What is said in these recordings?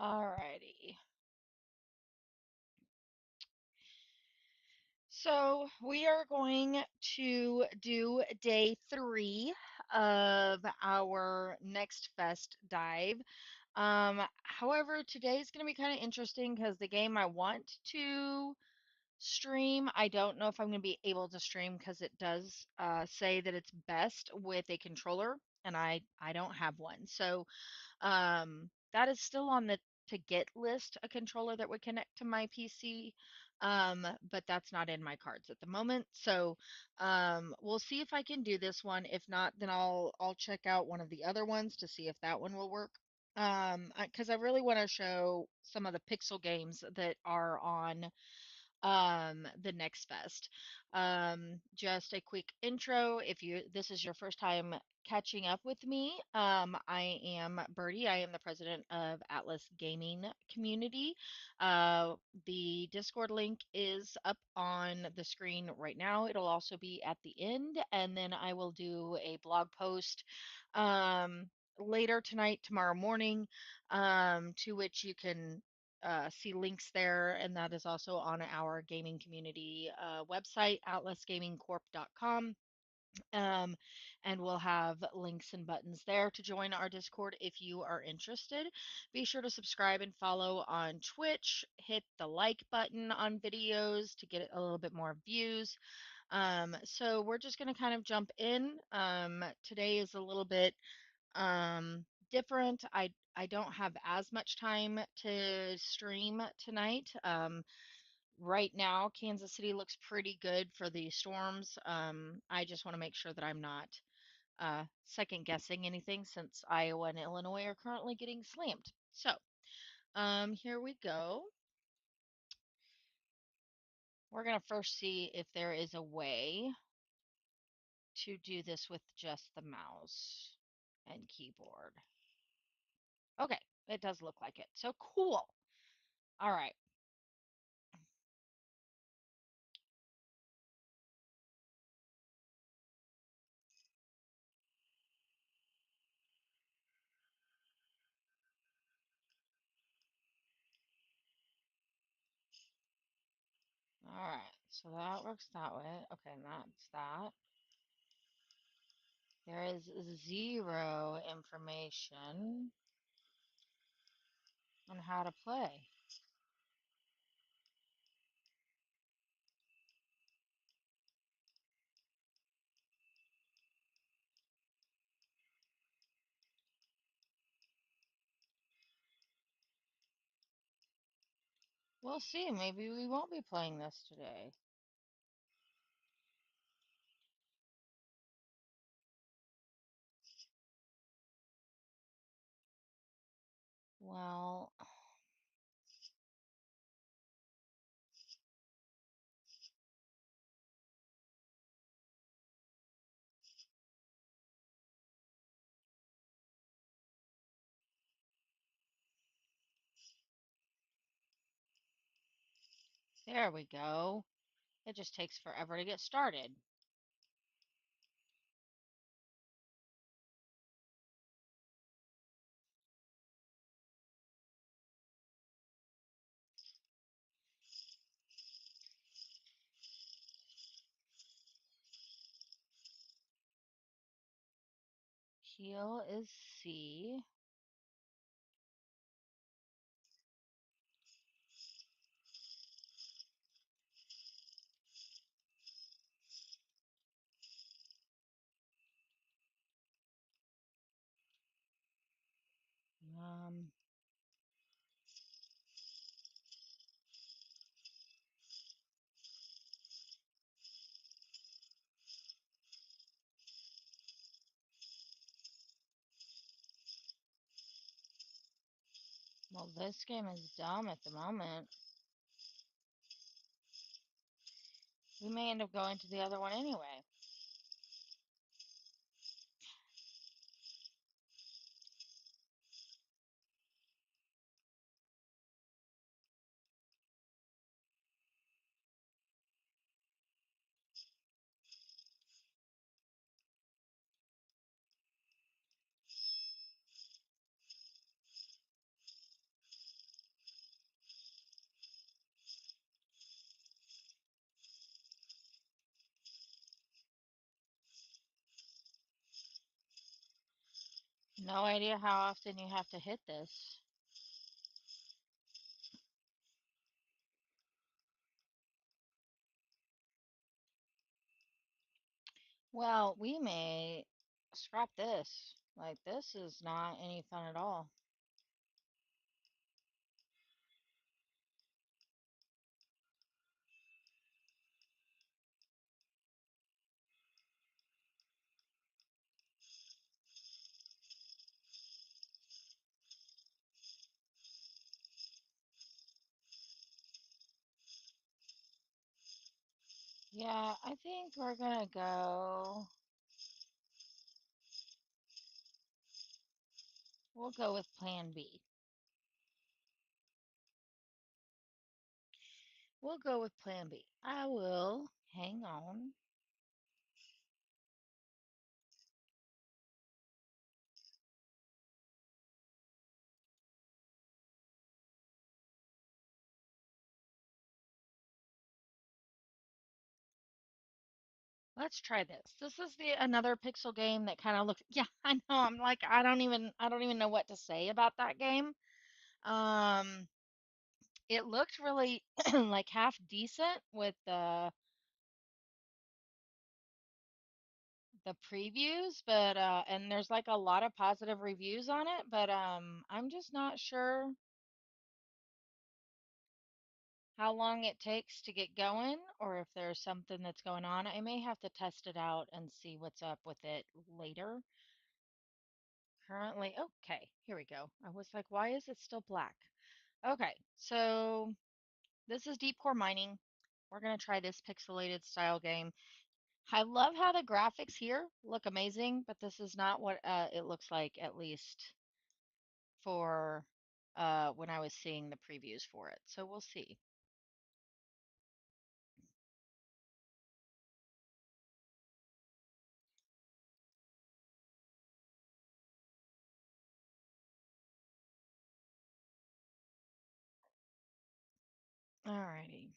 Alrighty. So we are going to do day 3 of our Next Fest dive. However, today's going to be kind of interesting because the game I want to stream, I don't know if I'm going to be able to stream because it does say that it's best with a controller, and I don't have one. So that is still on the to get list, a controller that would connect to my PC. But that's not in my cards at the moment. So we'll see if I can do this one. If not, then I'll check out one of the other ones to see if that one will work. Because I really want to show some of the pixel games that are on the Next Fest. Just a quick intro. If you this is your first time catching up with me, I am Birdie. I am the president of Atlas Gaming Community. Uh, the Discord link is up on the screen right now. It'll also be at the end, and then I will do a blog post later tonight, tomorrow morning, to which you can see links there, and that is also on our gaming community website, atlasgamingcorp.com. Um, and we'll have links and buttons there to join our Discord if you are interested. Be sure to subscribe and follow on Twitch. Hit the like button on videos to get a little bit more views. So we're just going to kind of jump in. Today is a little bit different. I don't have as much time to stream tonight. Right now, Kansas City looks pretty good for the storms. I just want to make sure that I'm not second guessing anything since Iowa and Illinois are currently getting slammed. So, here we go. We're gonna first see if there is a way to do this with just the mouse and keyboard. Okay, it does look like it. So cool. All right. All right. So that works that way. Okay, and that's that. There is zero information on how to play. We'll see. Maybe we won't be playing this today. Well, there we go. It just takes forever to get started. Heal is C. Um, well, this game is dumb at the moment. We may end up going to the other one anyway. No idea how often you have to hit this. Well, we may scrap this. Like, this is not any fun at all. Yeah, I think we're gonna go. We'll go with Plan B. We'll go with Plan B. I will hang on. Let's try this. This is the another pixel game that kind of looks. Yeah, I know. I'm like, I don't even know what to say about that game. Um, it looked really like half decent with the previews, but and there's like a lot of positive reviews on it, but I'm just not sure how long it takes to get going or if there's something that's going on. I may have to test it out and see what's up with it later. Currently, okay, here we go. I was like, why is it still black? Okay, so this is deep core mining. We're going to try this pixelated style game. I love how the graphics here look amazing, but this is not what it looks like, at least for when I was seeing the previews for it. So we'll see. Alrighty.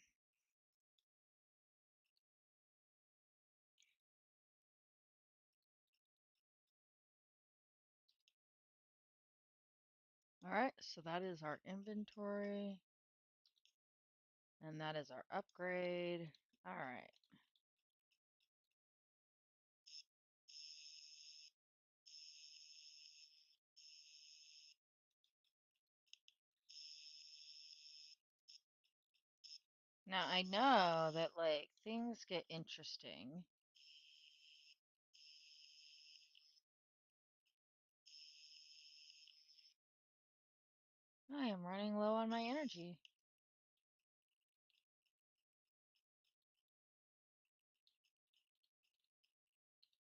All right, so that is our inventory, and that is our upgrade. All right. Now I know that like things get interesting. I am running low on my energy.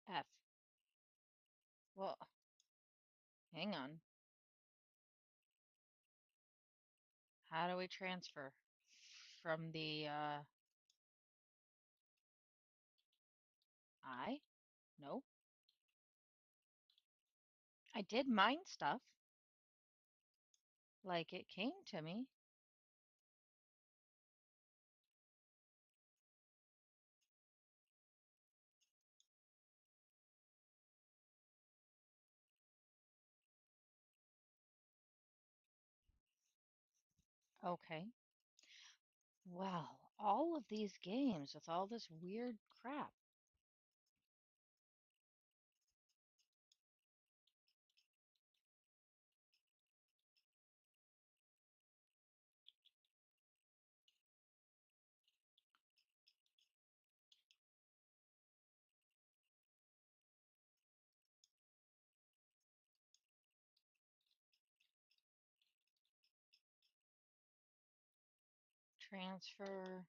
F. Well, hang on. How do we transfer from the I? No. I did mine stuff. Like it came to me. Okay. Wow, all of these games with all this weird crap. Transfer.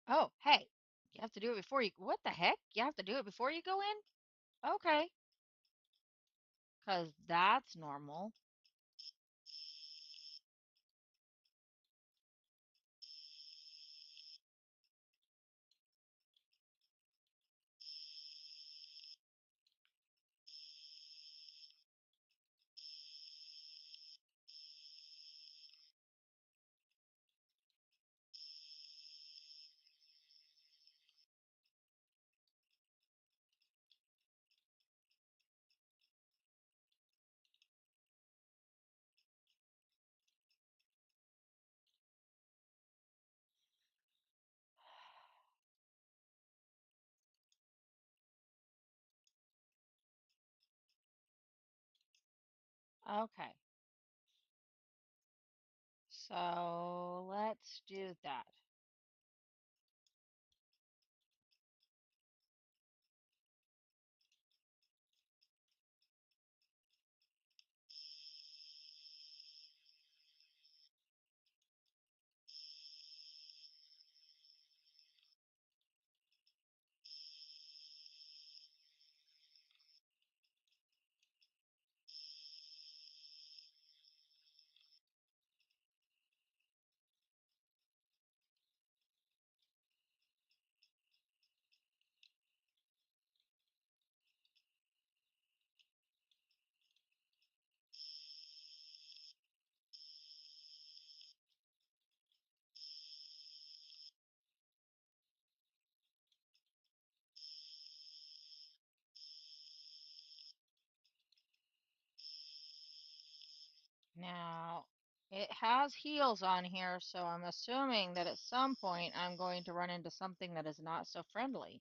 Oh, hey, you have to do it before you. What the heck? You have to do it before you go in? Okay, because that's normal. Okay. So let's do that. Now, it has heels on here, so I'm assuming that at some point I'm going to run into something that is not so friendly.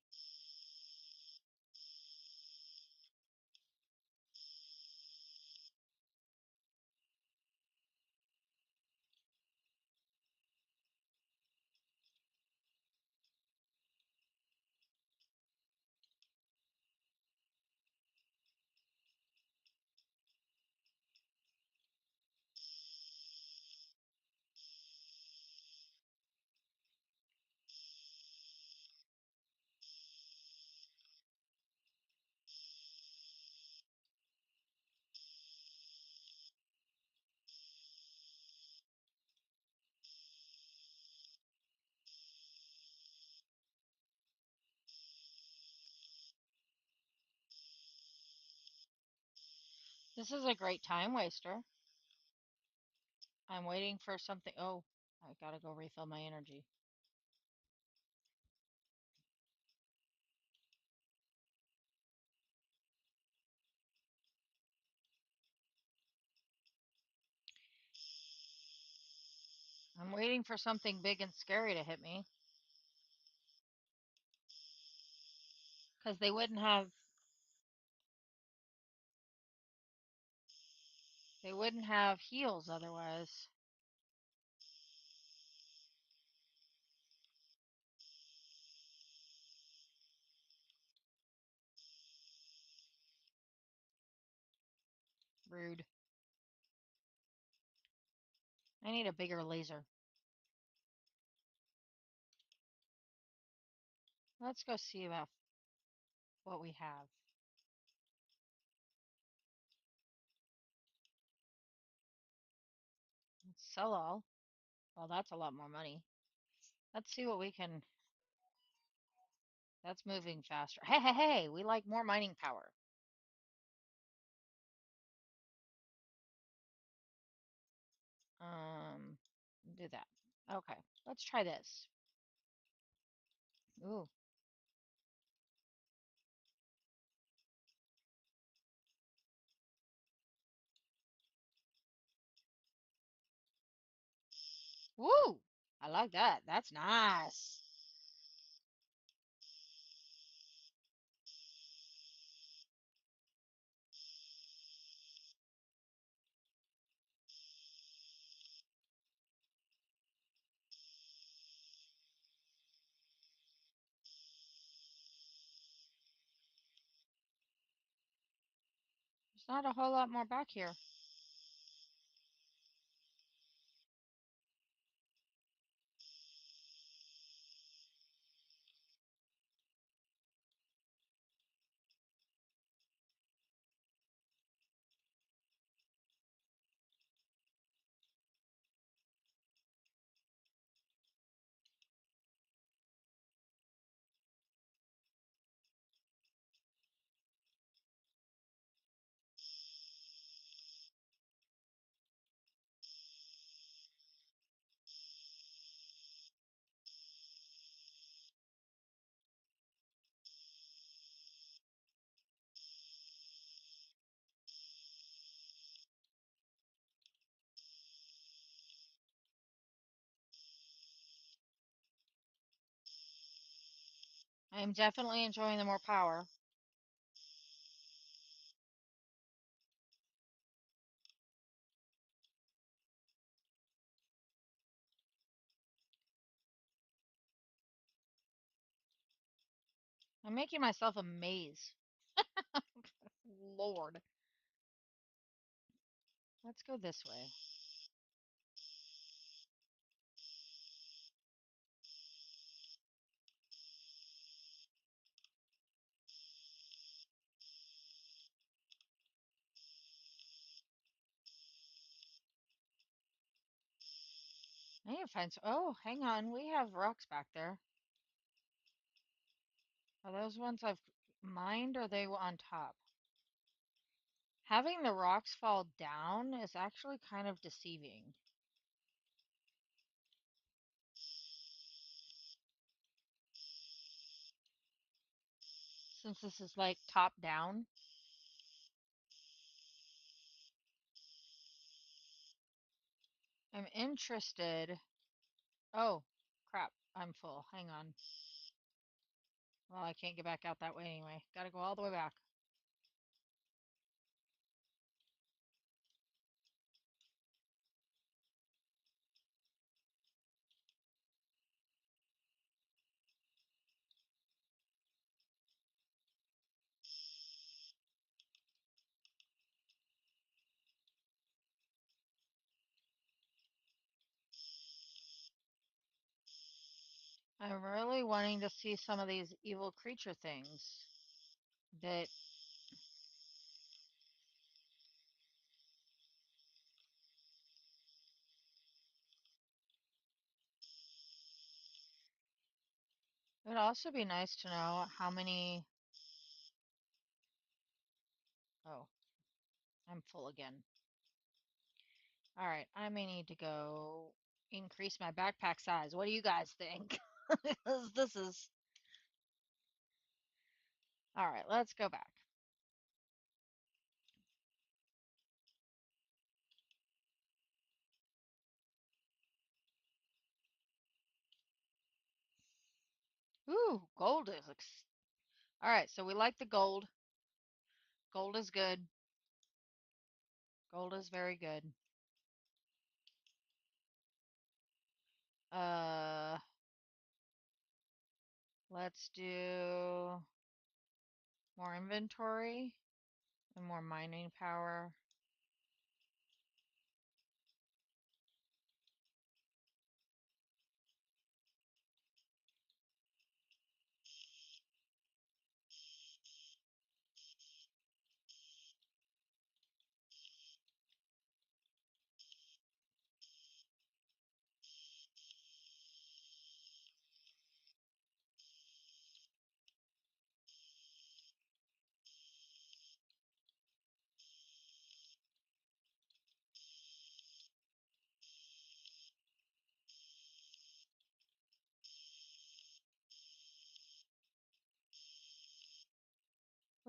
This is a great time waster. I'm waiting for something. Oh, I gotta go refill my energy. I'm waiting for something big and scary to hit me. Because they wouldn't have heals otherwise. Rude. I need a bigger laser. Let's go see about what we have. Let's sell all. Well, that's a lot more money. Let's see what we can. That's moving faster. Hey, hey, hey! We like more mining power. Um, do that. Okay, let's try this. Ooh, woo! I like that. That's nice. There's not a whole lot more back here. I am definitely enjoying the more power. I'm making myself a maze. Lord. Let's go this way. I need to find some. Oh, hang on. We have rocks back there. Are those ones I've mined or are they on top? Having the rocks fall down is actually kind of deceiving. Since this is like top down. I'm interested. Oh, crap. I'm full. Hang on. Well, I can't get back out that way anyway. Gotta go all the way back. I'm really wanting to see some of these evil creature things that it would also be nice to know how many. Oh, I'm full again. All right, I may need to go increase my backpack size. What do you guys think? This is. All right, let's go back. Ooh, gold is. All right, so we like the gold. Gold is good. Gold is very good. Uh, let's do more inventory and more mining power.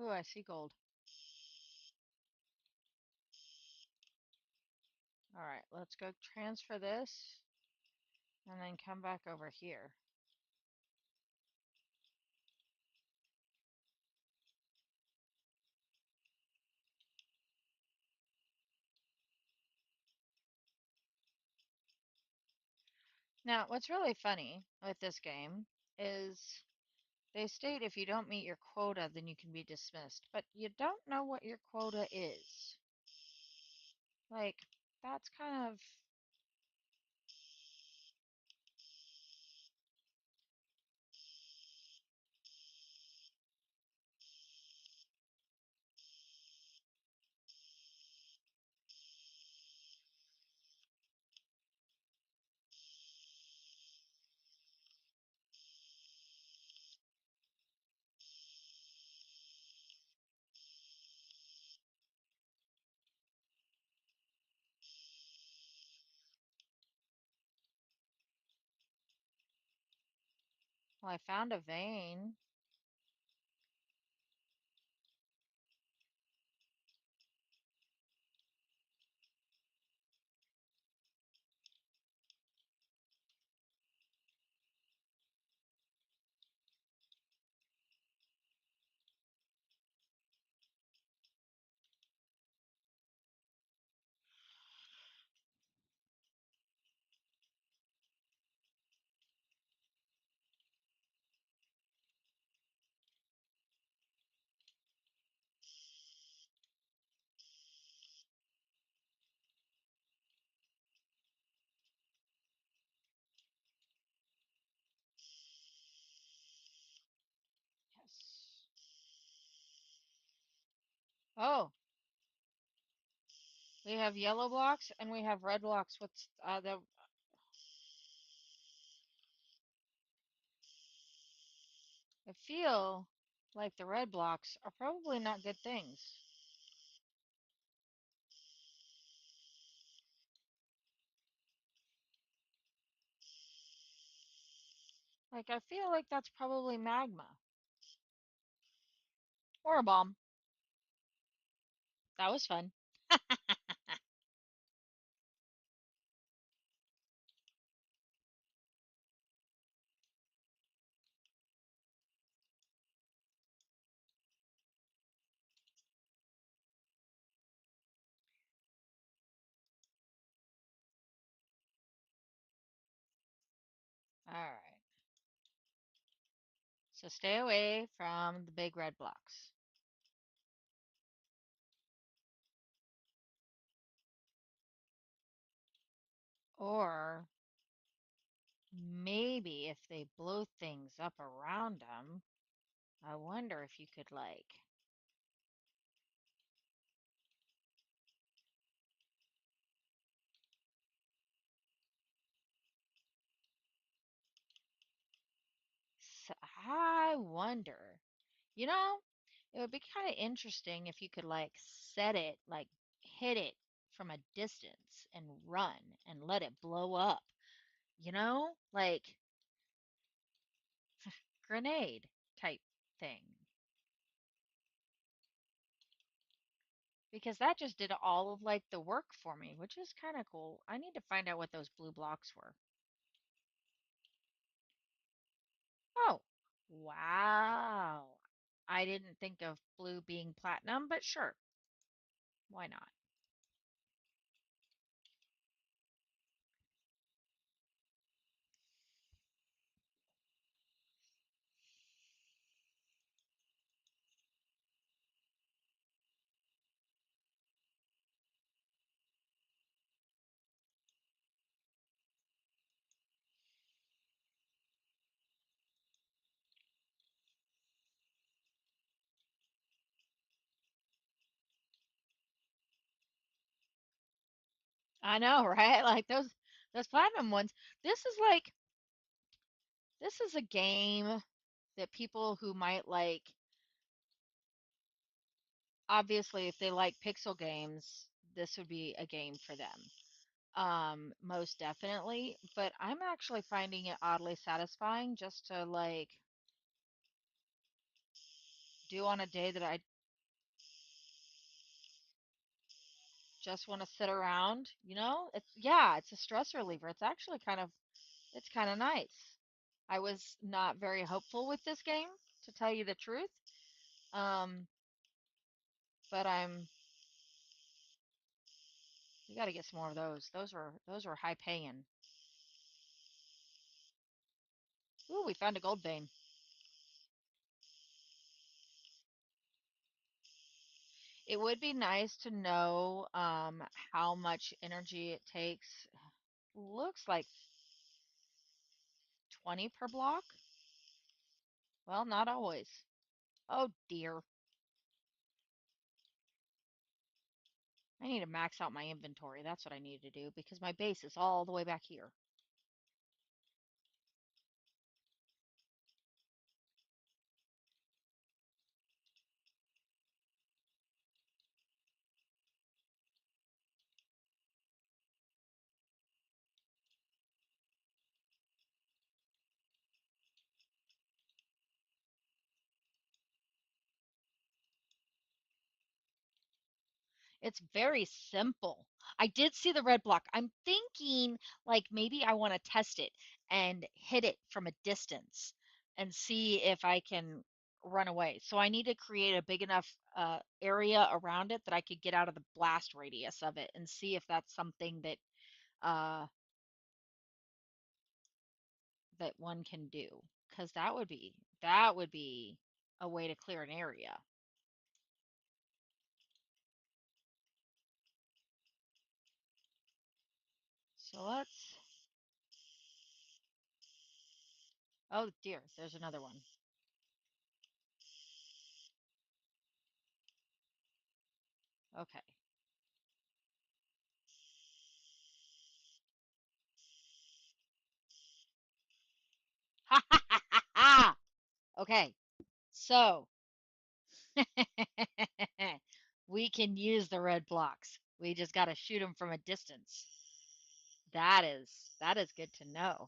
Ooh, I see gold. All right, let's go transfer this and then come back over here. Now, what's really funny with this game is they state if you don't meet your quota, then you can be dismissed, but you don't know what your quota is. Like, that's kind of. Well, I found a vein. Oh, we have yellow blocks and we have red blocks. What's the I feel like the red blocks are probably not good things. Like I feel like that's probably magma or a bomb. That was fun. All right. So stay away from the big red blocks. Or maybe if they blow things up around them, I wonder if you could like I wonder. You know, it would be kind of interesting if you could like set it, like hit it from a distance and run and let it blow up, like grenade type thing. Because that just did all of like the work for me, which is kind of cool. I need to find out what those blue blocks were. Oh, wow. I didn't think of blue being platinum, but sure, why not? I know, right? Like those platinum ones. This is like this is a game that people who might like obviously if they like pixel games, this would be a game for them. Most definitely, but I'm actually finding it oddly satisfying just to like do on a day that I just want to sit around, It's yeah, it's a stress reliever. It's kind of nice. I was not very hopeful with this game, to tell you the truth. Um, but we got to get some more of those. Those were high paying. Ooh, we found a gold vein. It would be nice to know how much energy it takes. Looks like 20 per block. Well, not always. Oh dear. I need to max out my inventory. That's what I need to do because my base is all the way back here. It's very simple. I did see the red block. I'm thinking like maybe I want to test it and hit it from a distance and see if I can run away. So I need to create a big enough area around it that I could get out of the blast radius of it and see if that's something uh, that one can do. Because that would be a way to clear an area. So let's. Oh dear, there's another one. Okay. Ha ha ha ha ha! Okay, so we can use the red blocks. We just got to shoot them from a distance. That is good to know.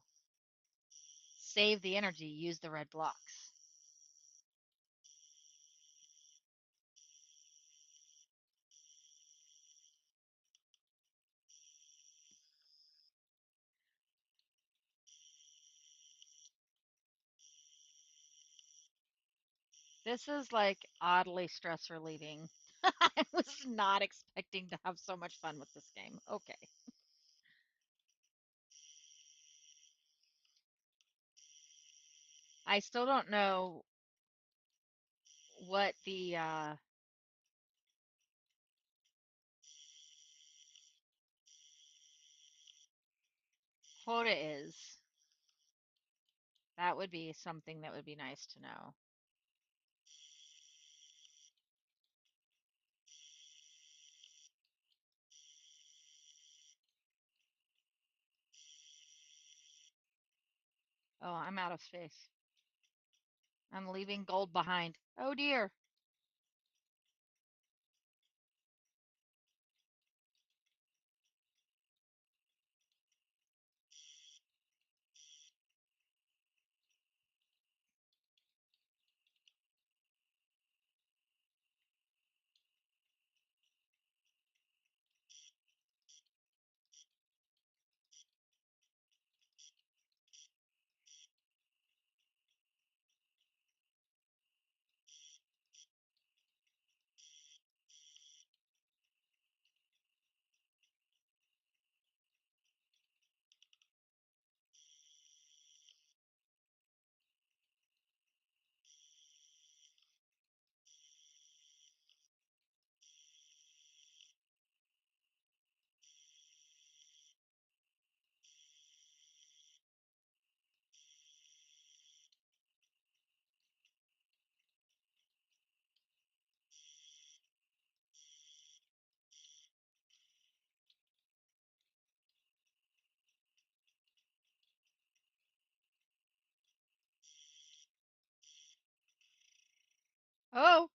Save the energy, use the red blocks. This is like oddly stress relieving. I was not expecting to have so much fun with this game. Okay. I still don't know what the quota is. That would be something that would be nice to know. Oh, I'm out of space. I'm leaving gold behind. Oh dear. Oh,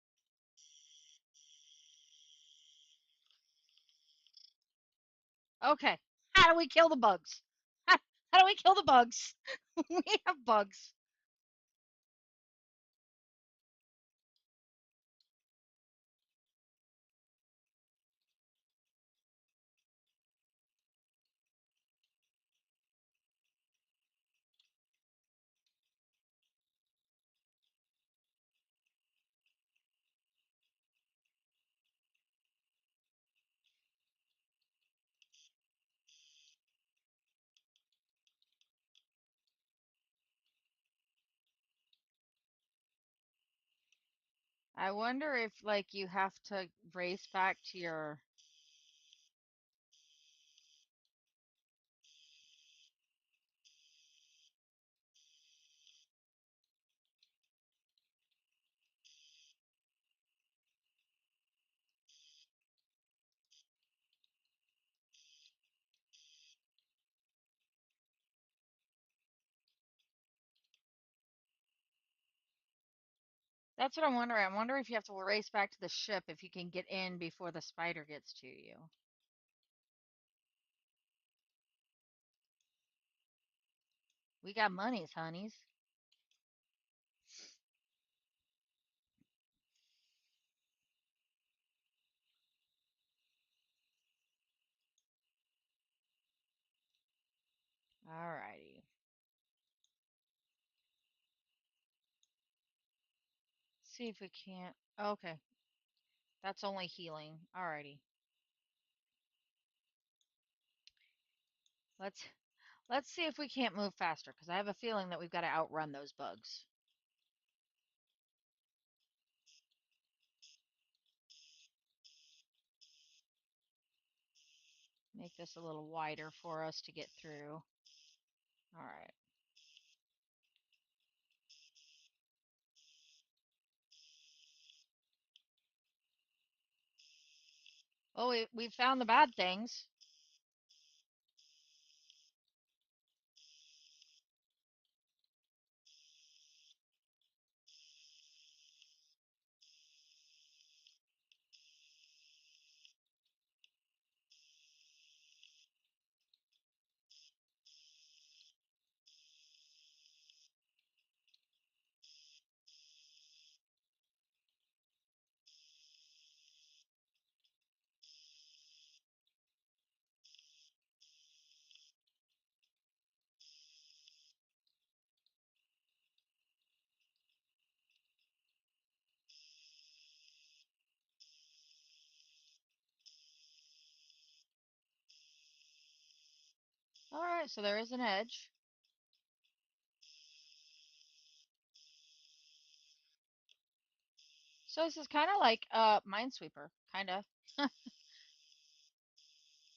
okay. How do we kill the bugs? How do we kill the bugs? We have bugs. I wonder if like you have to race back to your. That's what I'm wondering. I wonder if you have to race back to the ship if you can get in before the spider gets to you. We got monies, honeys. Alrighty. See if we can't. Okay, that's only healing. Alrighty. Let's let's see if we can't move faster because I have a feeling that we've got to outrun those bugs. Make this a little wider for us to get through. All right. Oh, we found the bad things. All right, so there is an edge. So this is kind of like Minesweeper, kind of.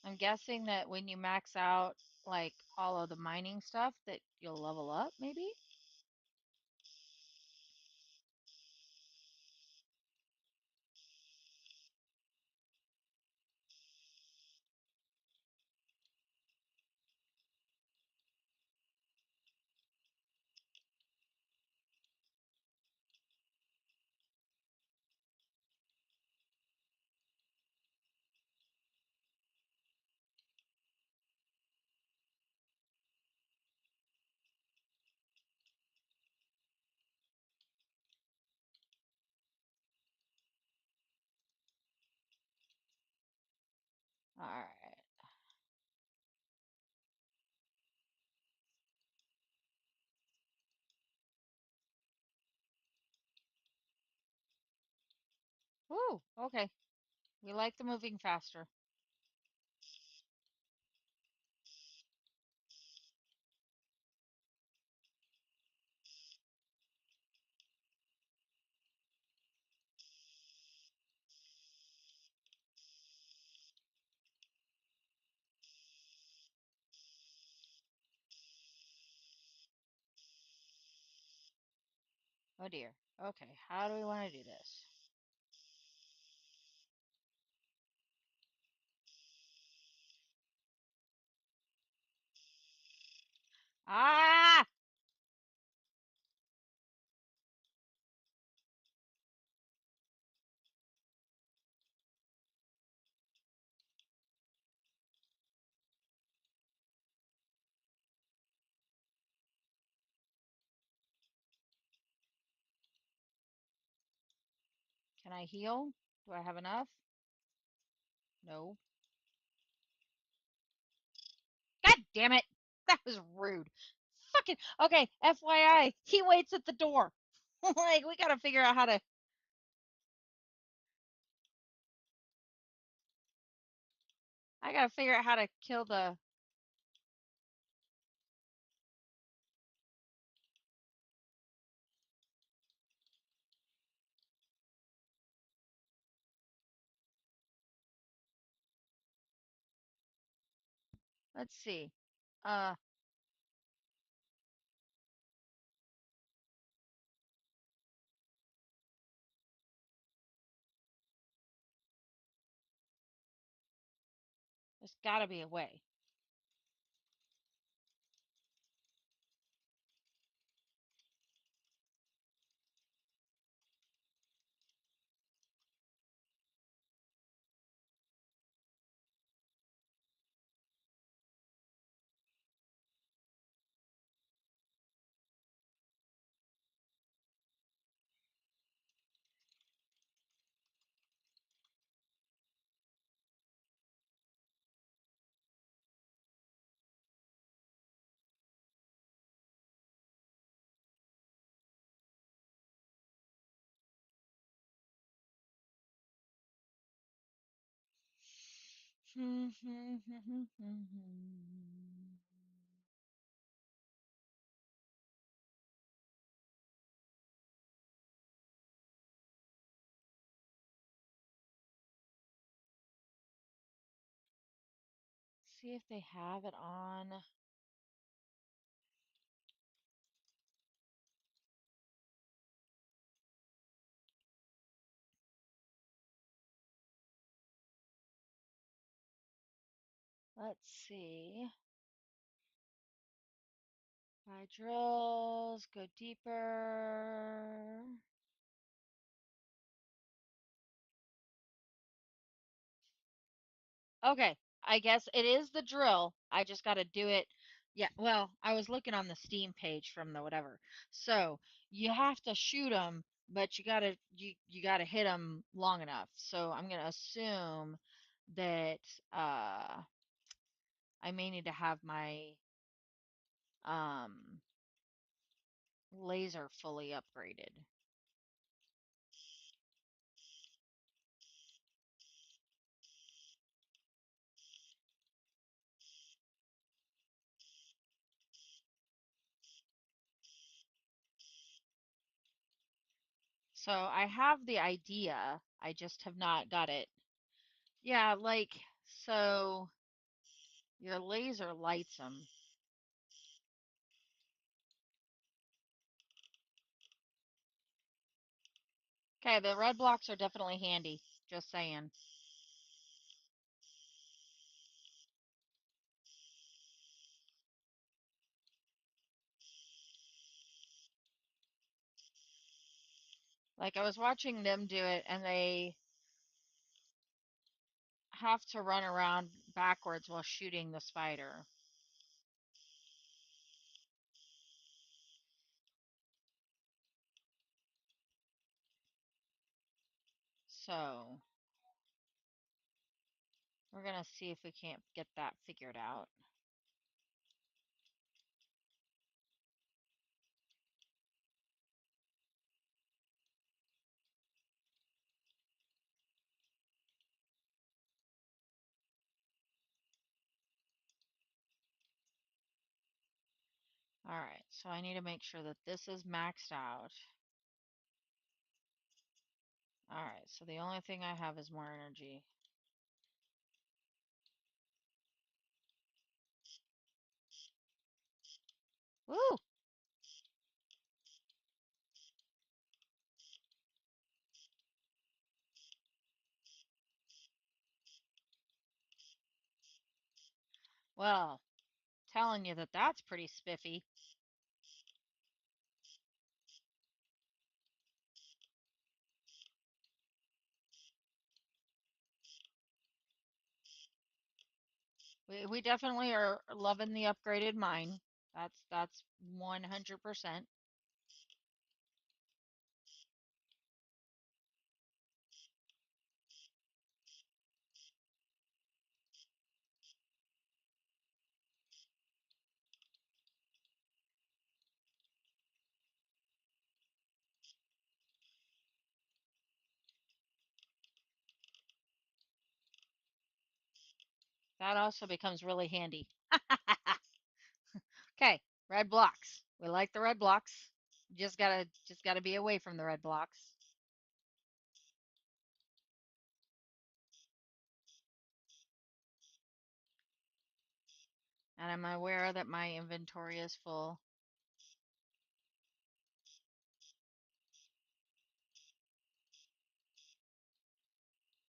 I'm guessing that when you max out like all of the mining stuff that you'll level up, maybe? All right. Woo, okay. We like the moving faster. Oh dear. Okay, how do we want to do this? Ah! Can I heal? Do I have enough? No. God damn it! That was rude. Fucking okay. FYI, he waits at the door. Like we gotta figure out how to. I gotta figure out how to kill the. Let's see. Uh, there's gotta be a way. See if they have it on. Let's see. Buy drills, go deeper. Okay, I guess it is the drill. I just got to do it. Yeah, well, I was looking on the Steam page from the whatever. So you have to shoot them, but you gotta hit them long enough. So I'm gonna assume that uh, I may need to have my um, laser fully upgraded. So I have the idea. I just have not got it. Yeah, like so your laser lights them. Okay, the red blocks are definitely handy. Just saying. Like I was watching them do it and they have to run around backwards while shooting the spider. So we're gonna see if we can't get that figured out. Alright, so I need to make sure that this is maxed out. Alright, so the only thing I have is more energy. Woo! Well, telling you that that's pretty spiffy. We definitely are loving the upgraded mine. That's 100%. That also becomes really handy. Okay, red blocks. We like the red blocks. Just gotta be away from the red blocks. And I'm aware that my inventory is full.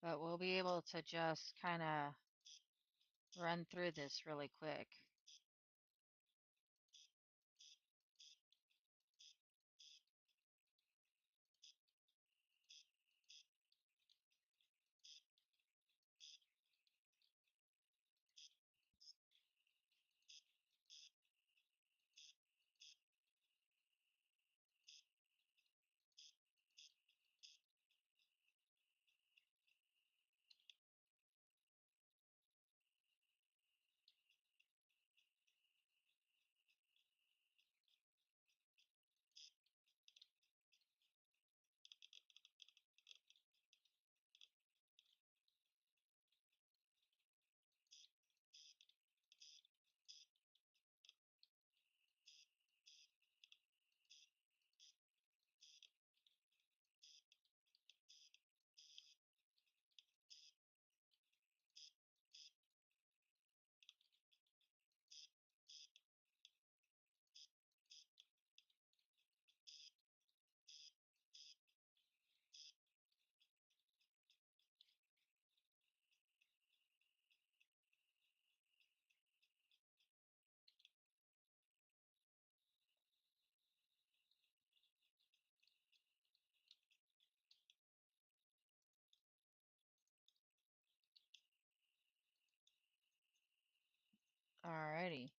But we'll be able to just kind of run through this really quick. Alrighty.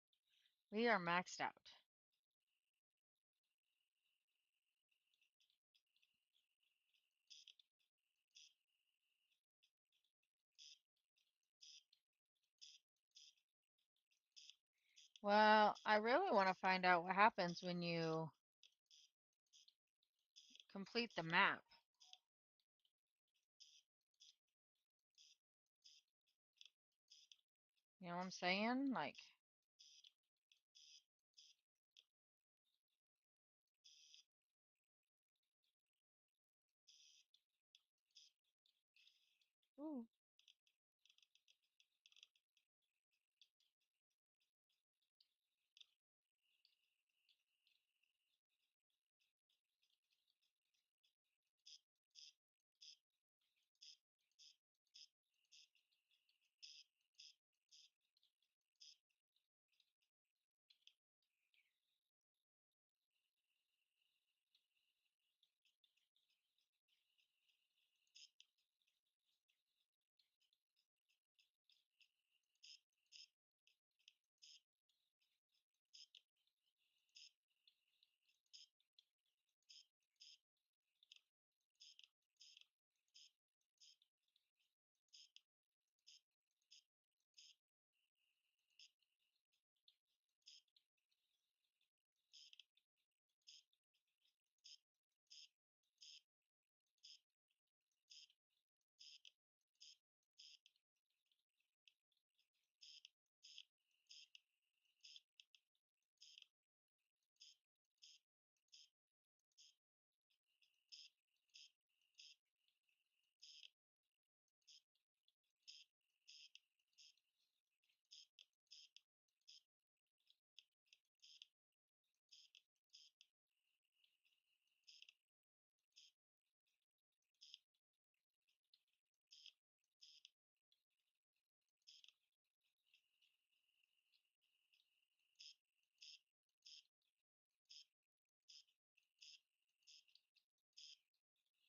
We are maxed out. Well, I really want to find out what happens when you complete the map. You know what I'm saying? Like, ooh.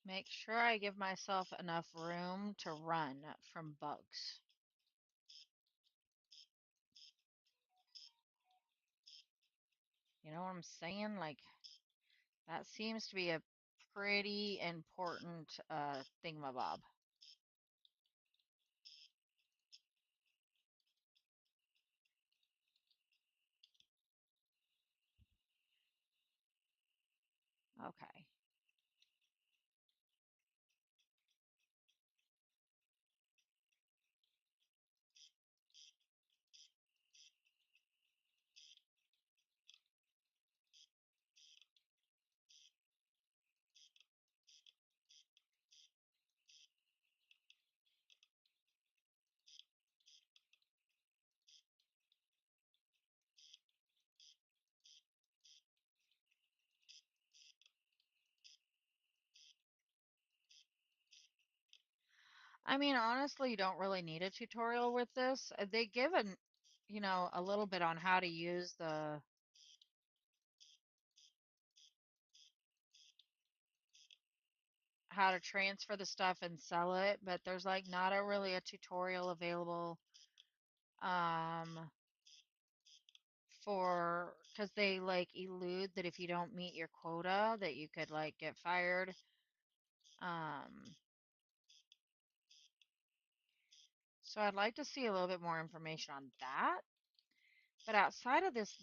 Make sure I give myself enough room to run from bugs. You know what I'm saying? Like, that seems to be a pretty important thingamabob. Okay. I mean, honestly, you don't really need a tutorial with this. They give a little bit on how to use how to transfer the stuff and sell it, but there's like not a really a tutorial available um for because they like elude that if you don't meet your quota that you could like get fired. Um, so I'd like to see a little bit more information on that. But outside of this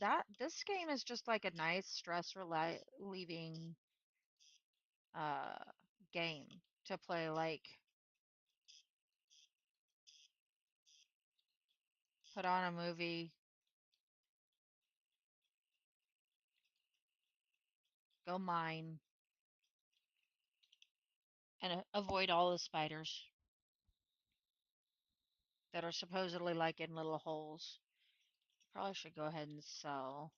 game is just like a nice stress relieving uh game to play. Like put on a movie, go mine, and avoid all the spiders that are supposedly like in little holes. Probably should go ahead and sell.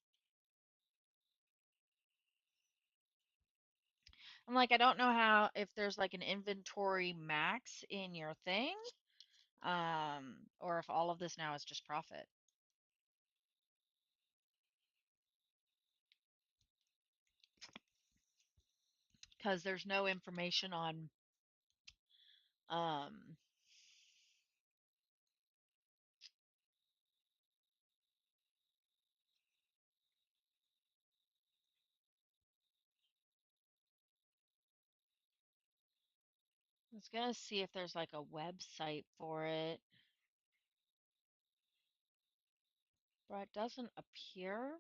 I'm like, I don't know how if there's like an inventory max in your thing, or if all of this now is just profit. Because there's no information on um I was gonna see if there's like a website for it, but it doesn't appear.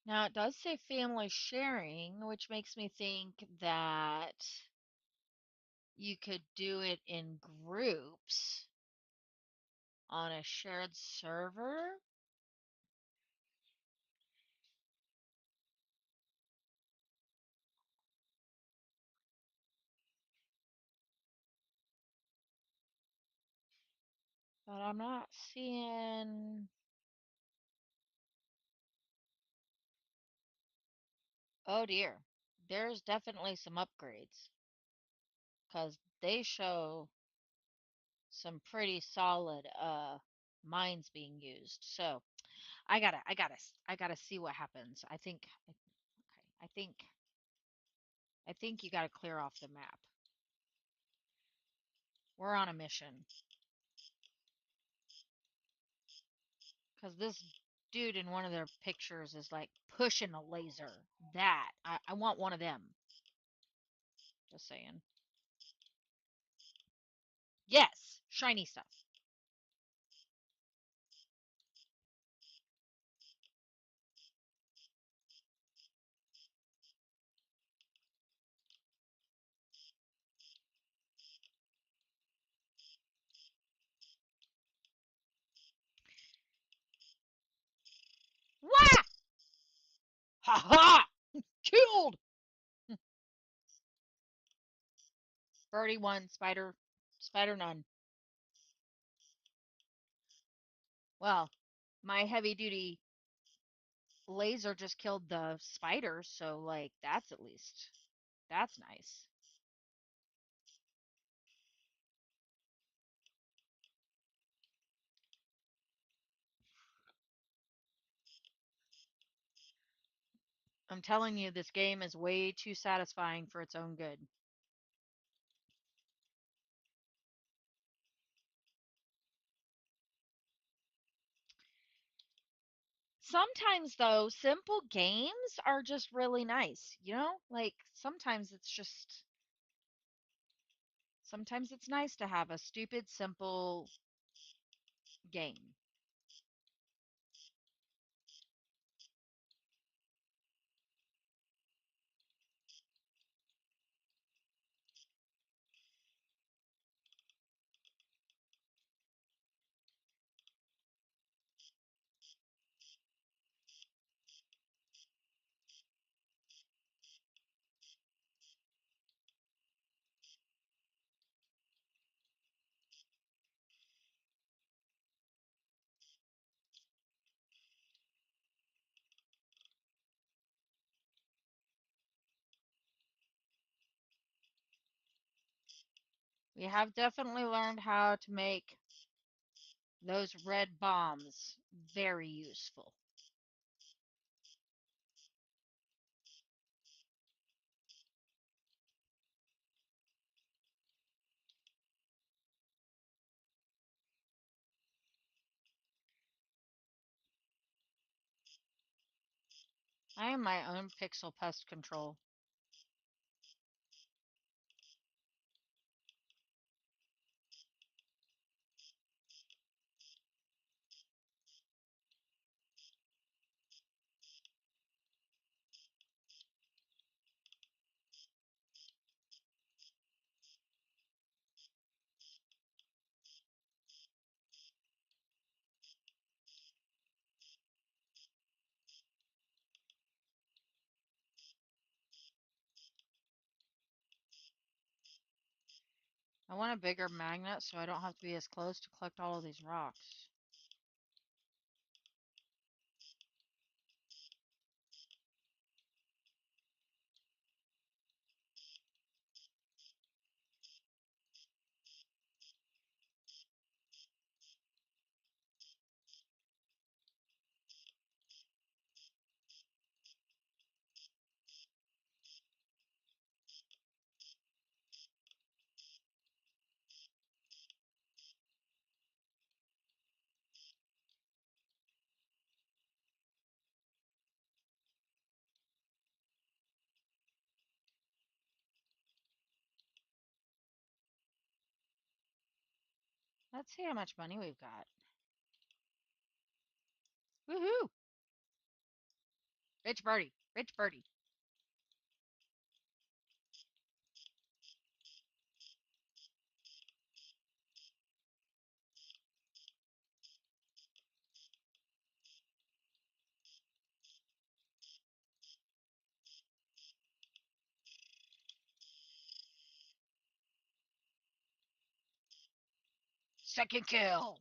Now it does say family sharing, which makes me think that you could do it in groups on a shared server. But I'm not seeing. Oh dear. There's definitely some upgrades because they show some pretty solid mines being used. So I gotta see what happens. Okay. I think you gotta clear off the map. We're on a mission because this dude in one of their pictures is like pushing a laser. I want one of them. Just saying. Yes, shiny stuff. Wah! Ha ha! Killed! Birdie one, spider none. Well, my heavy duty laser just killed the spiders, so like that's nice. I'm telling you, this game is way too satisfying for its own good. Sometimes though, simple games are just really nice, you know? Like sometimes it's nice to have a stupid simple game. We have definitely learned how to make those red bombs very useful. I am my own pixel pest control. I want a bigger magnet so I don't have to be as close to collect all of these rocks. Let's see how much money we've got. Woohoo! Rich birdie. Rich birdie. Second kill.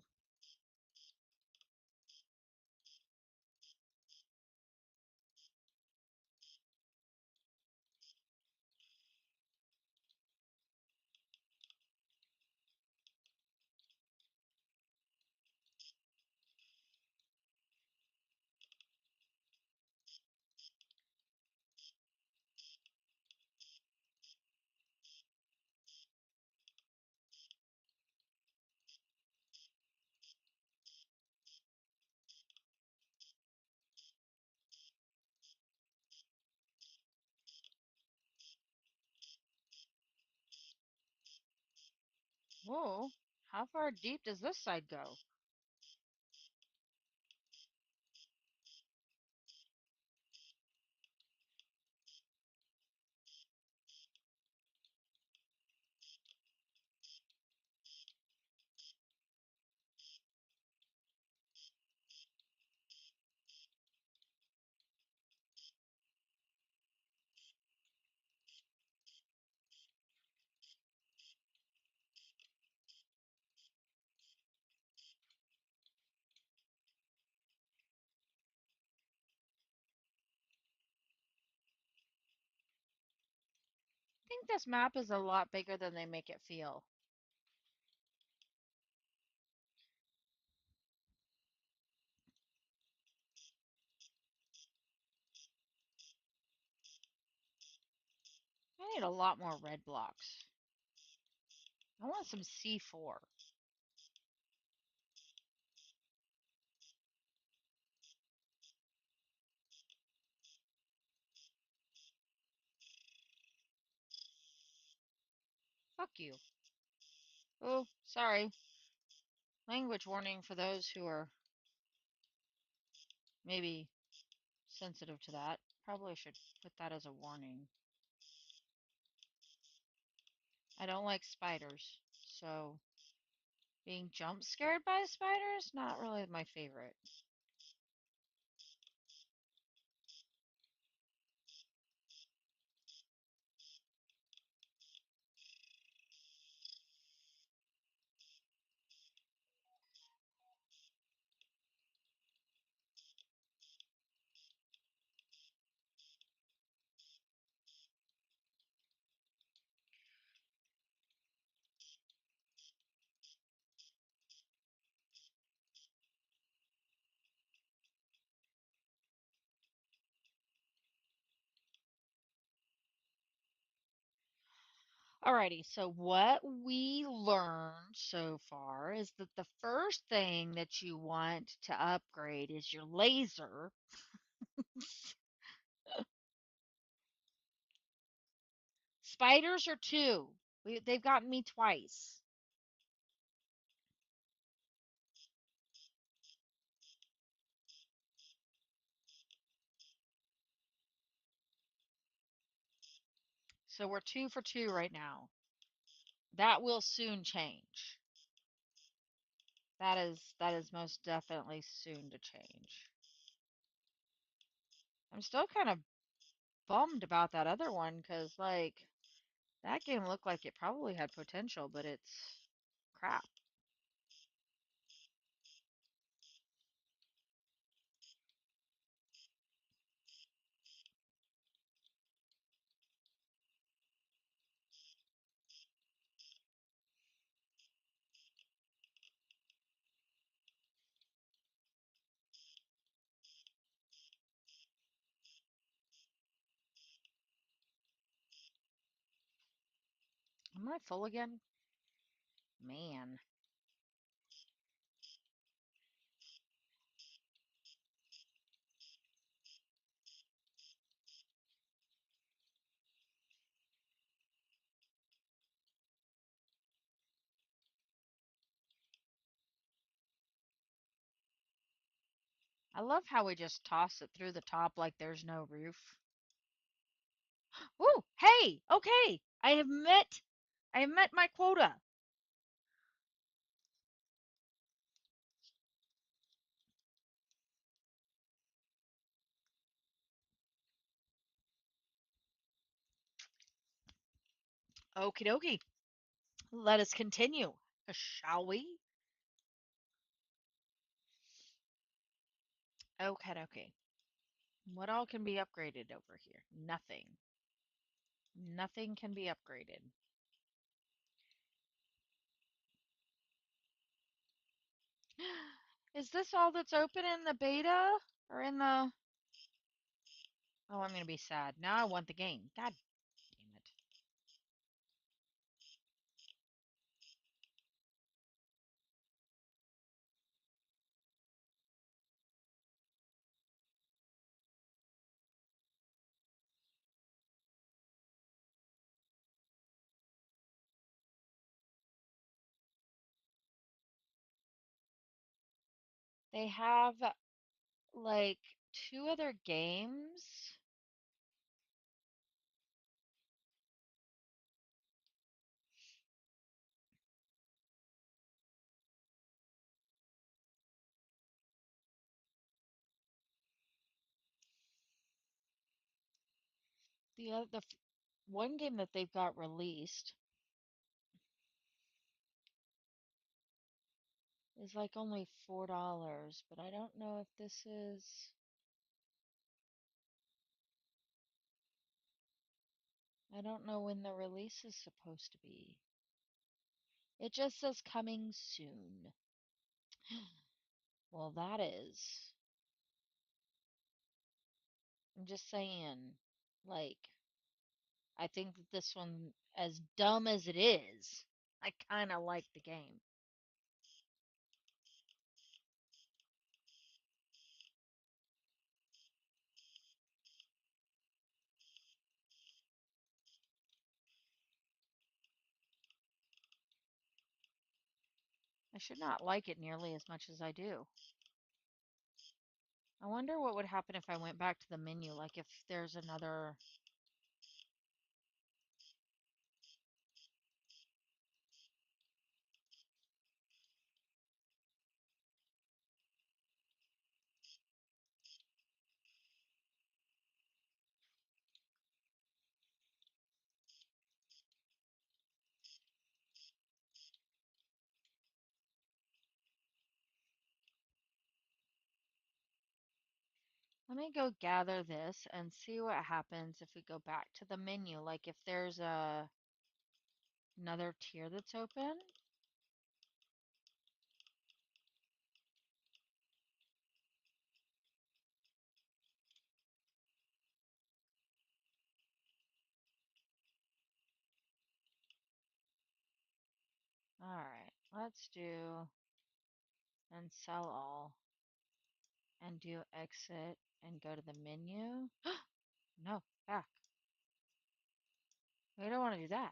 Whoa. How far deep does this side go? I think this map is a lot bigger than they make it feel. I need a lot more red blocks. I want some C4. Fuck you. Oh, sorry. Language warning for those who are maybe sensitive to that. Probably should put that as a warning. I don't like spiders, so being jump scared by spiders, not really my favorite. Alrighty, so what we learned so far is that the first thing that you want to upgrade is your laser. Spiders are two. They've gotten me twice. So we're 2 for 2 right now. That will soon change. That is most definitely soon to change. I'm still kind of bummed about that other one because like that game looked like it probably had potential, but it's crap. Am I full again? Man. I love how we just toss it through the top like there's no roof. Ooh, hey, okay. I have met my quota. Okie dokie. Let us continue, shall we? Okay, okay. What all can be upgraded over here? Nothing. Nothing can be upgraded. Is this all that's open in the beta? Or in the... Oh, I'm gonna be sad. Now I want the game. God damn it. They have, like, two other games. One game that they've got released is like only $4, but I don't know if this is... I don't know when the release is supposed to be. It just says coming soon. Well, that is. I'm just saying, like, I think that this one, as dumb as it is, I kind of like the game. I should not like it nearly as much as I do. I wonder what would happen if I went back to the menu, like if there's another... Let me go gather this and see what happens if we go back to the menu, like if there's another tier that's open. All right, let's do and sell all and do exit and go to the menu. No, back. We don't want to do that.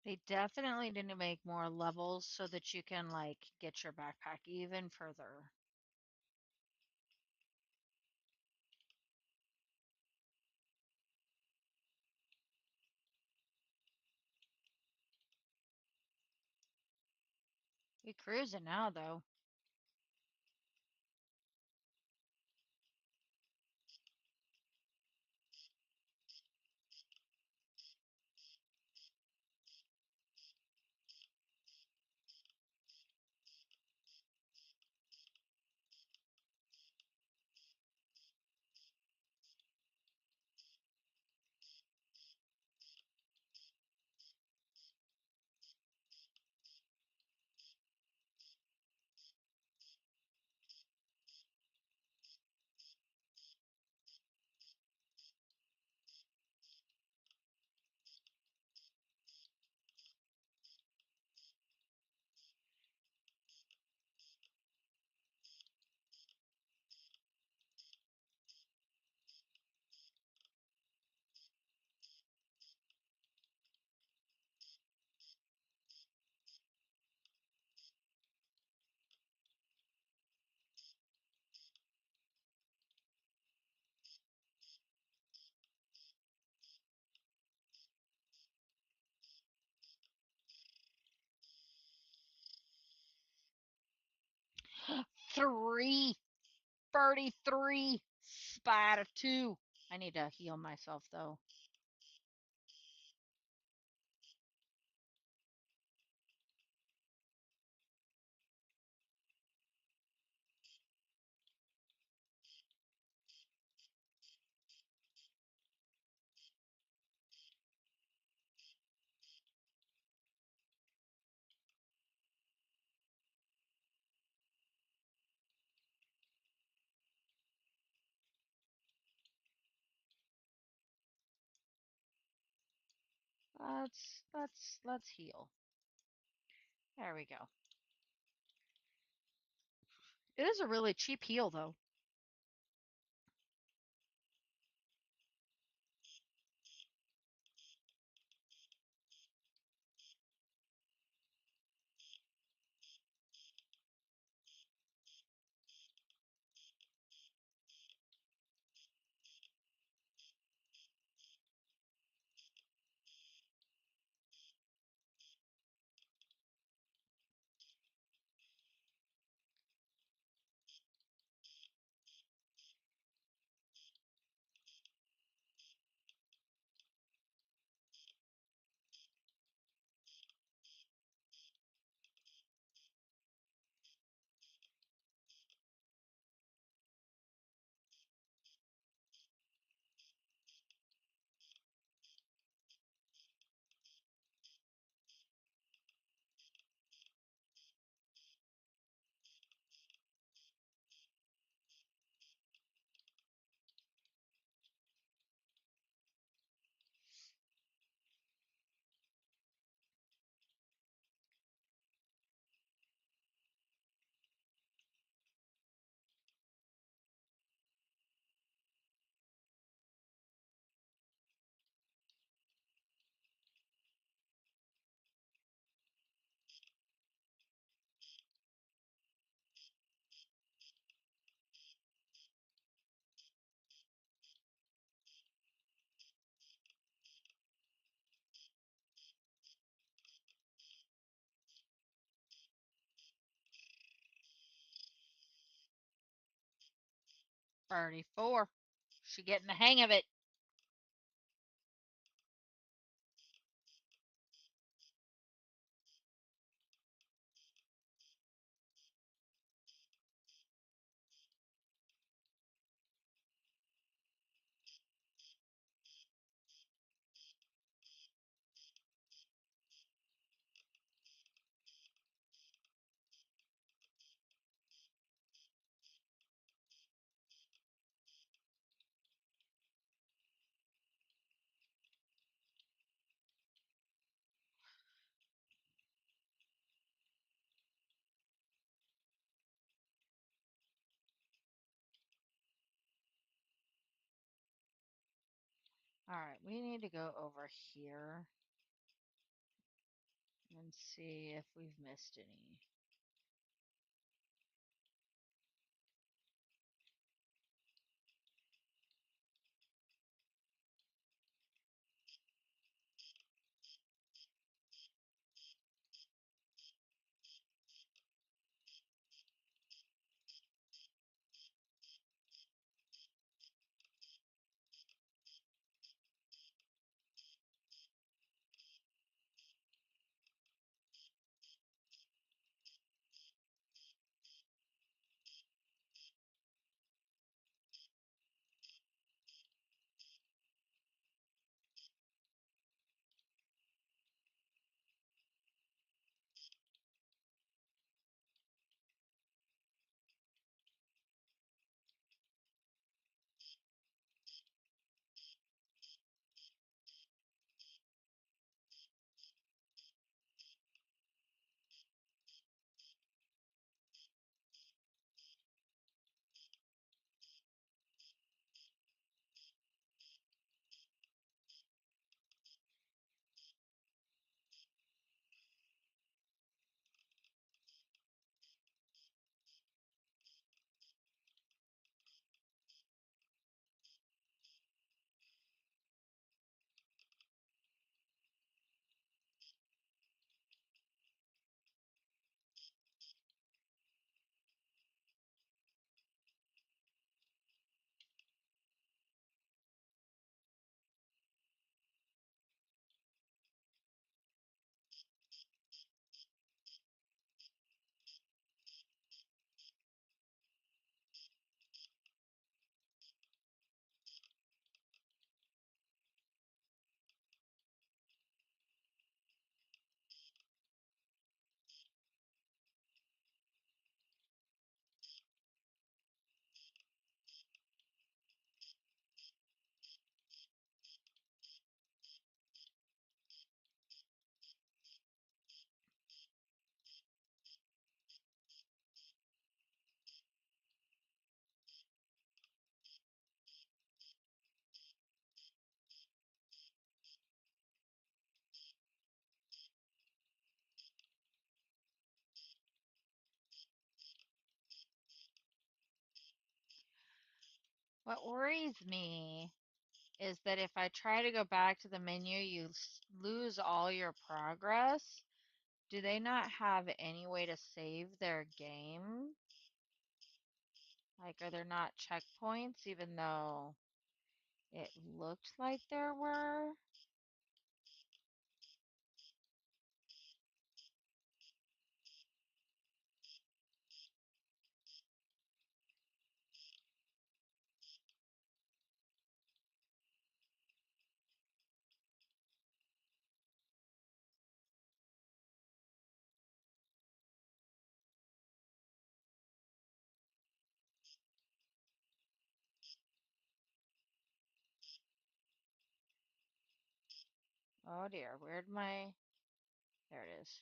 They definitely need to make more levels so that you can like get your backpack even further. We cruising now though. Three 33 spot of two. I need to heal myself though. Let's heal. There we go. It is a really cheap heal though. 34. She getting the hang of it. All right, we need to go over here. and see if we've missed any. What worries me is that if I try to go back to the menu, you lose all your progress. Do they not have any way to save their game? Like, are there not checkpoints, even though it looked like there were? Oh dear, where'd my... There it is.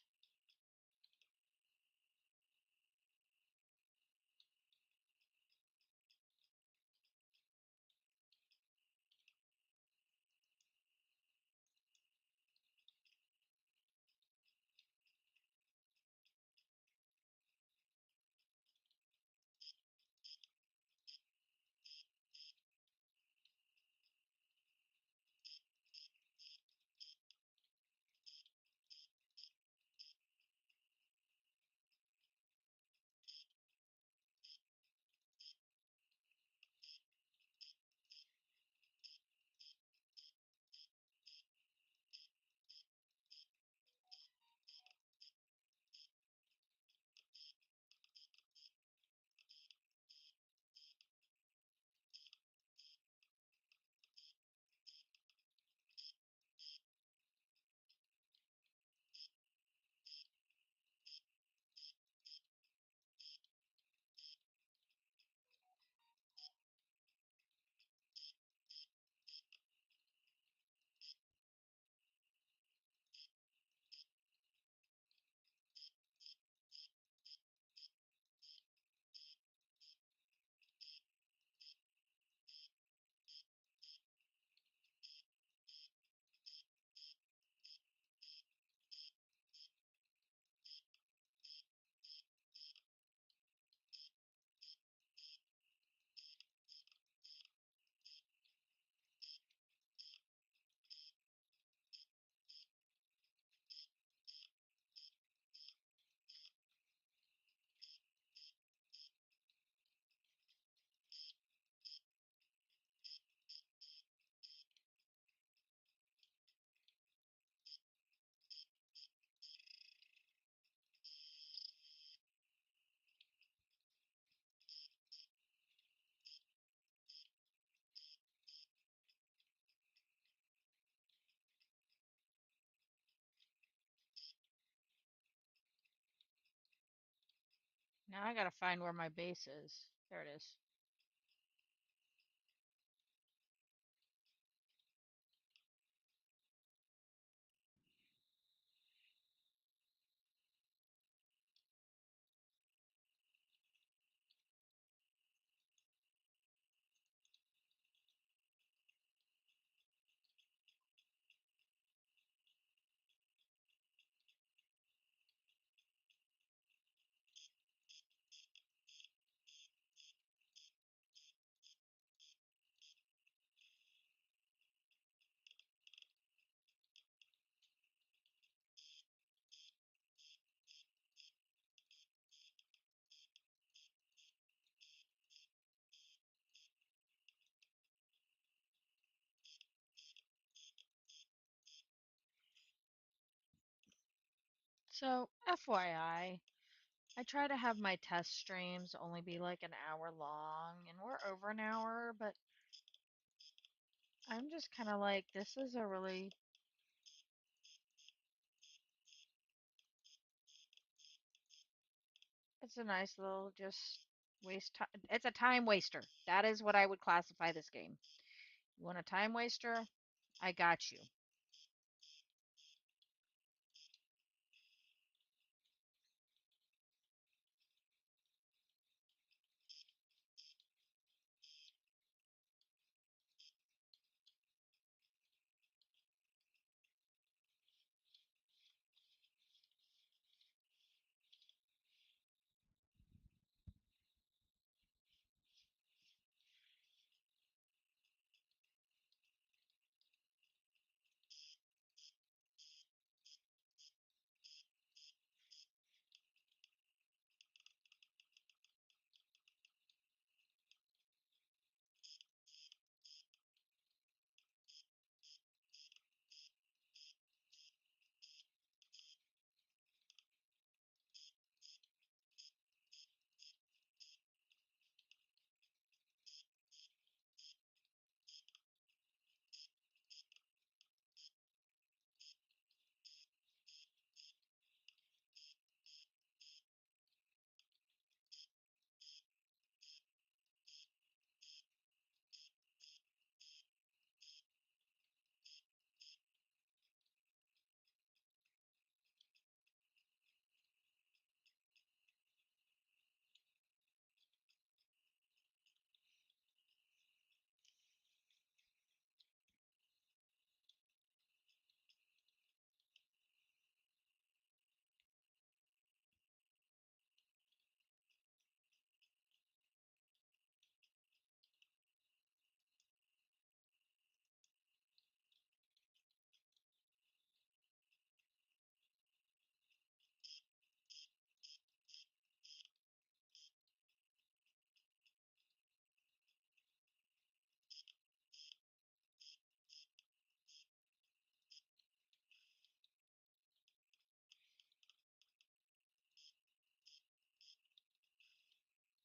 Now I gotta find where my base is. There it is. So, FYI, I try to have my test streams only be like an hour long, and we're over an hour, but I'm just kind of like, this is a really, it's a nice little just waste time. It's a time waster. That is what I would classify this game. You want a time waster? I got you.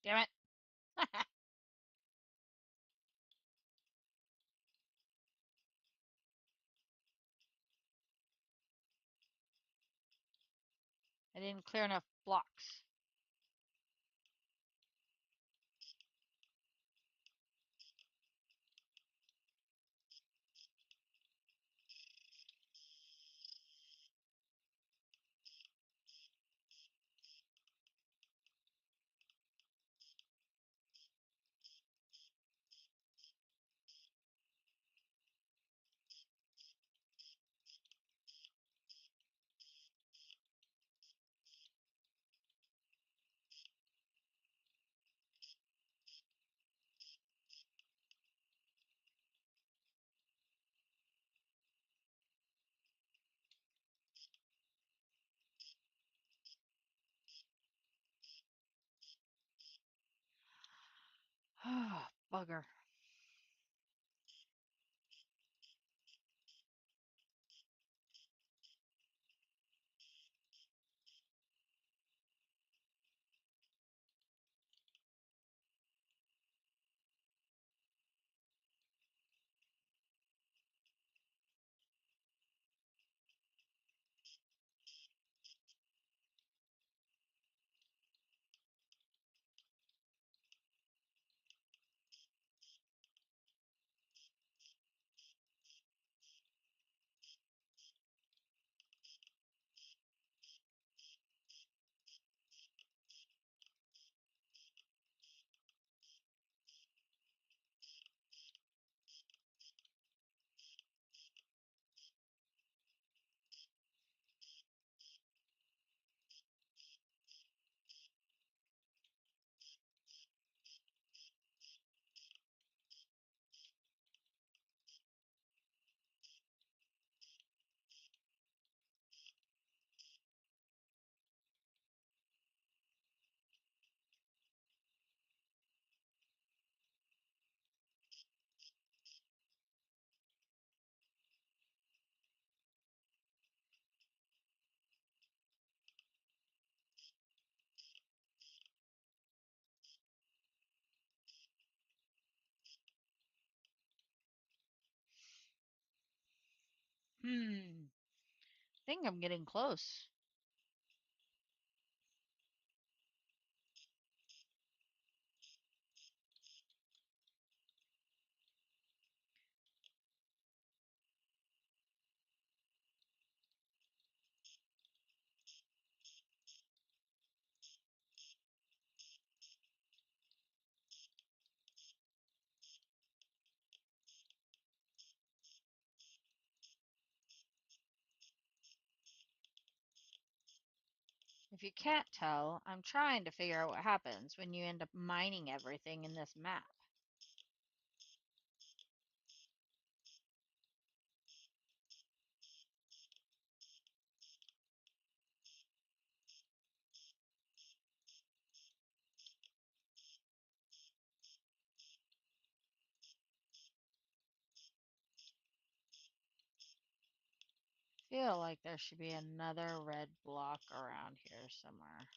Damn it. I didn't clear enough blocks. Oh, bugger. Think I'm getting close. If you can't tell, I'm trying to figure out what happens when you end up mining everything in this map. Feel like there should be another red block around here somewhere.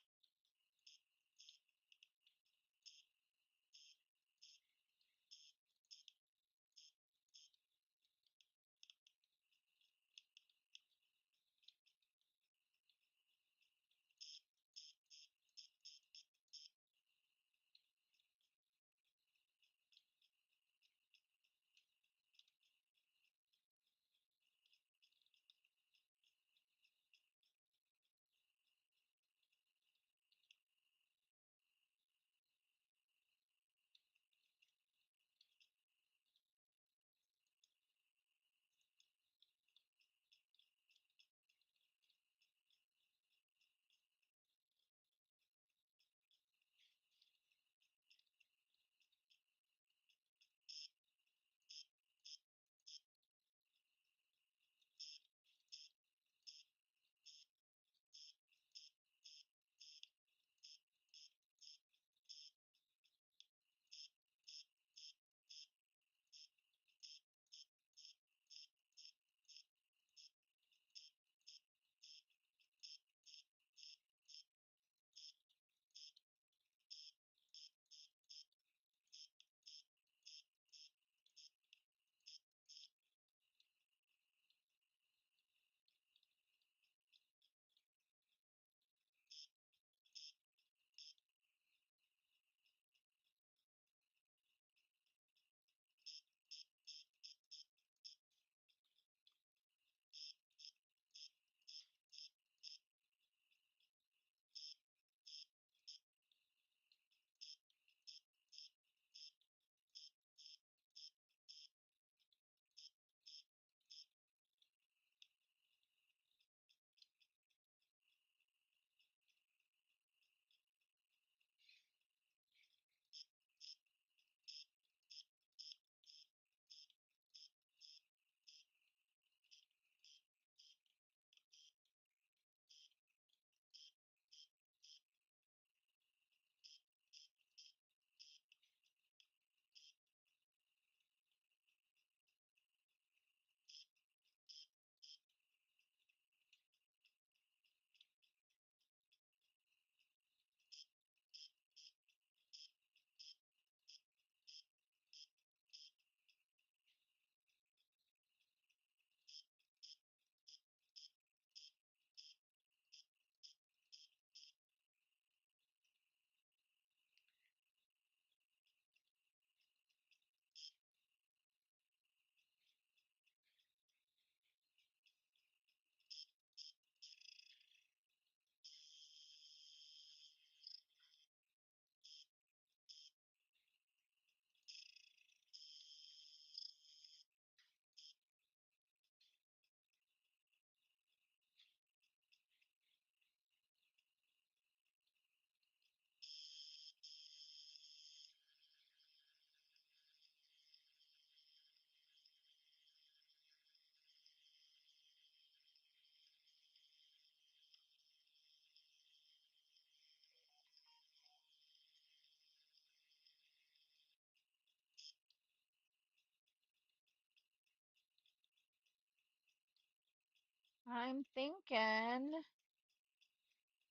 I'm thinking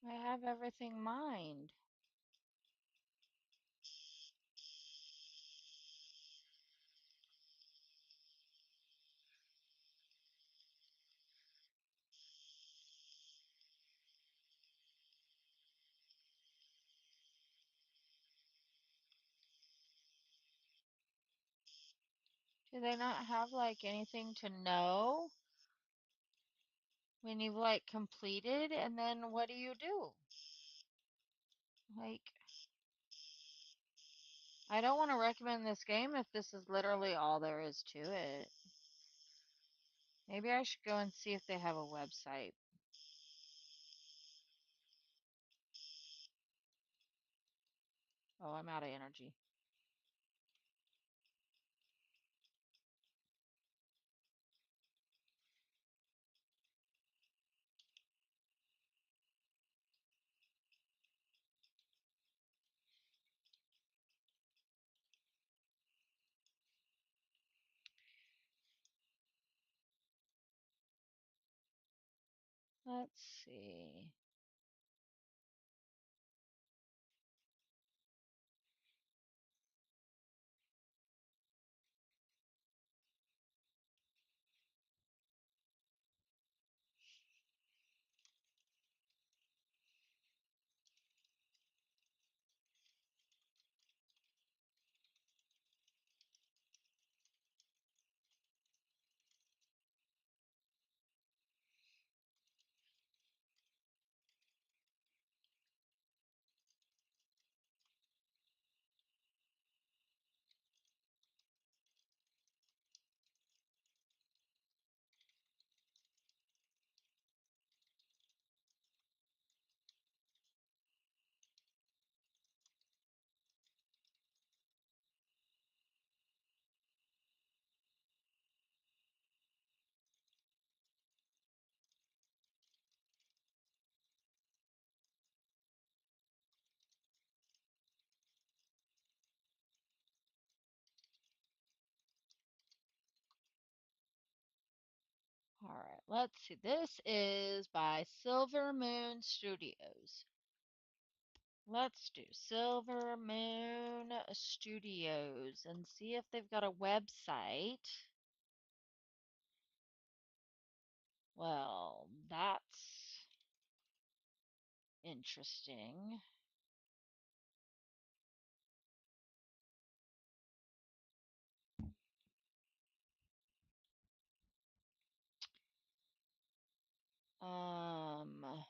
I have everything mined. Do they not have like anything to know when you've like completed and then what do you do? Like, I don't want to recommend this game if this is literally all there is to it. Maybe I should go and see if they have a website. Oh, I'm out of energy. Let's see. All right, let's see. This is by Silver Moon Studios. Let's do Silver Moon Studios and see if they've got a website. Well, that's interesting. Um,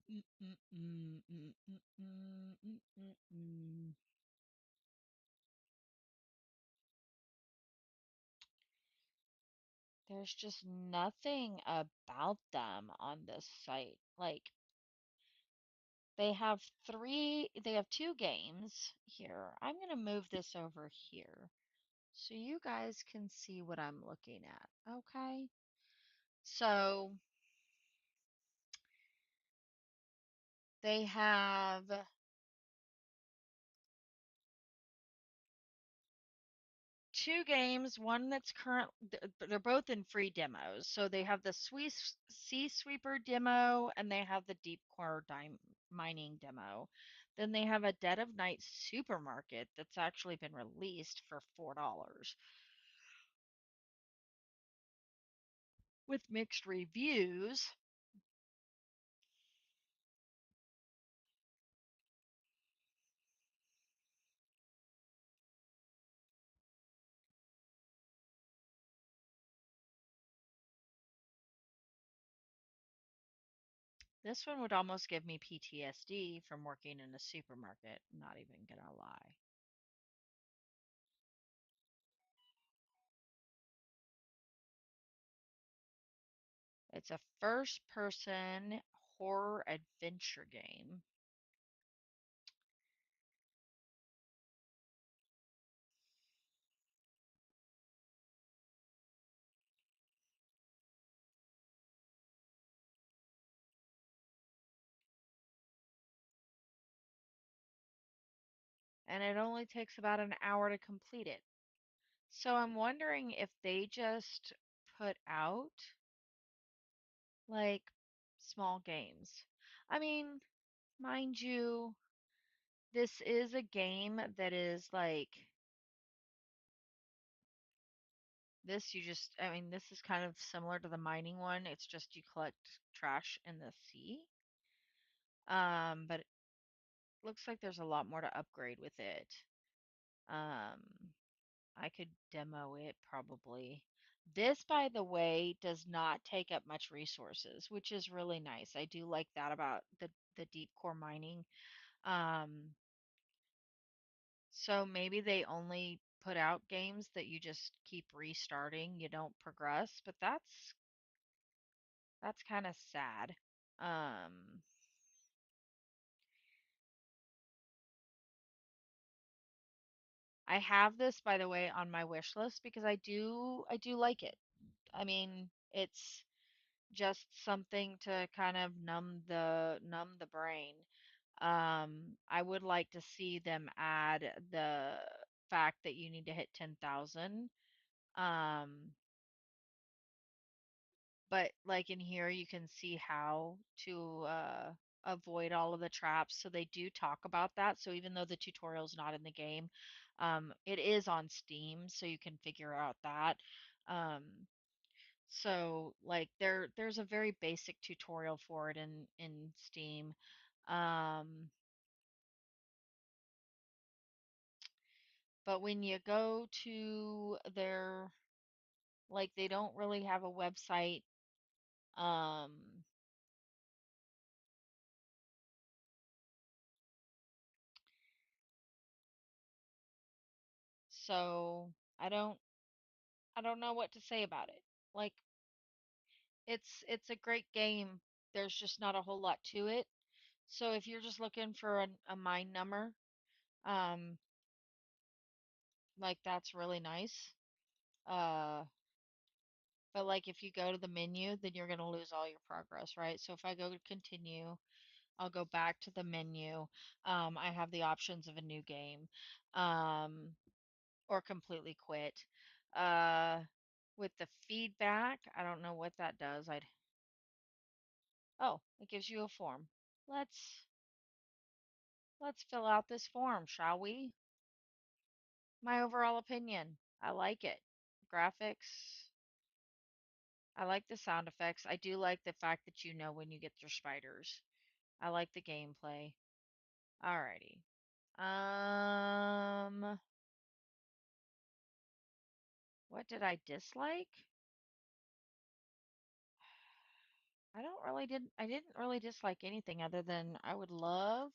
mm, mm, mm, mm, mm, mm, mm, mm, mm. There's just nothing about them on this site. Like, they have two games here. I'm going to move this over here so you guys can see what I'm looking at. Okay. So they have two games, one that's they're both in free demos. So they have the Sea Sweeper demo and they have the Deep Core Mining demo. Then they have a Dead of Night Supermarket that's actually been released for $4 with mixed reviews. This one would almost give me PTSD from working in a supermarket, not even gonna lie. It's a first person horror adventure game. And it only takes about an hour to complete it. So I'm wondering if they just put out like small games. I mean, mind you, this is a game that is like This you just, I mean, this is kind of similar to the mining one. It's just you collect trash in the sea. But it looks like there's a lot more to upgrade with it. Um, I could demo it probably. This, by the way, does not take up much resources, which is really nice. I do like that about the deep core mining. Um, so maybe they only put out games that you just keep restarting, you don't progress, but that's kind of sad. Um, I have this, by the way, on my wish list because I do like it. I mean, it's just something to kind of numb the brain. I would like to see them add the fact that you need to hit 10,000. Um, but like in here, you can see how to avoid all of the traps. So they do talk about that. So even though the tutorial's not in the game, it is on Steam, so you can figure out that. Um, so like there's a very basic tutorial for it in Steam. Um, but when you go to their, like, they don't really have a website. Um, so I don't know what to say about it. Like, it's a great game. There's just not a whole lot to it. So if you're just looking for a mine number, um, like that's really nice. Uh, but like if you go to the menu, then you're gonna lose all your progress, right? So if I go to continue, I'll go back to the menu. I have the options of a new game, um, or completely quit. Uh, with the feedback, I don't know what that does. Oh, it gives you a form. Let's fill out this form, shall we? My overall opinion. I like it. Graphics. I like the sound effects. I do like the fact that you know when you get your spiders. I like the gameplay. Alrighty. Um, what did I dislike? I didn't really dislike anything other than I would love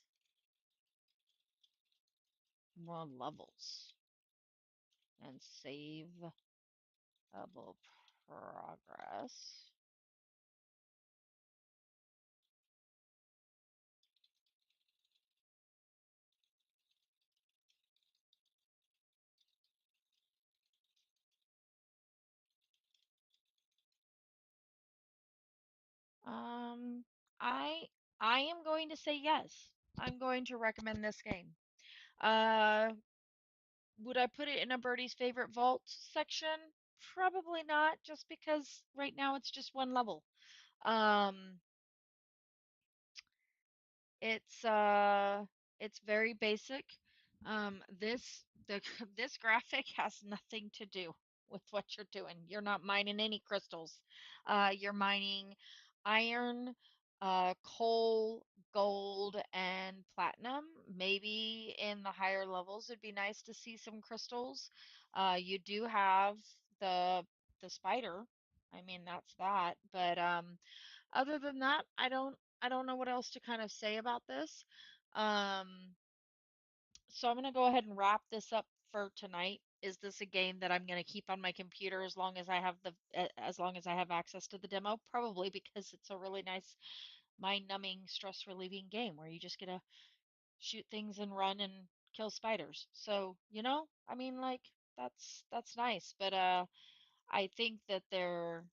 more levels and saveable progress. Um, I I am going to say yes. I'm going to recommend this game. Uh, would I put it in a birdie's favorite vault section? Probably not, just because right now it's just one level. Um, It's it's very basic. This the this graphic has nothing to do with what you're doing. You're not mining any crystals. You're mining iron, coal, gold, and platinum. Maybe in the higher levels, it'd be nice to see some crystals. You do have the the spider. I mean, that's that. But other than that, I don't know what else to kind of say about this. Um, so I'm gonna go ahead and wrap this up for tonight. Is this a game that I'm gonna keep on my computer as long as I have as long as I have access to the demo? Probably because it's a really nice mind-numbing, stress-relieving game where you just get to shoot things and run and kill spiders. So, I mean, like that's nice. But I think that their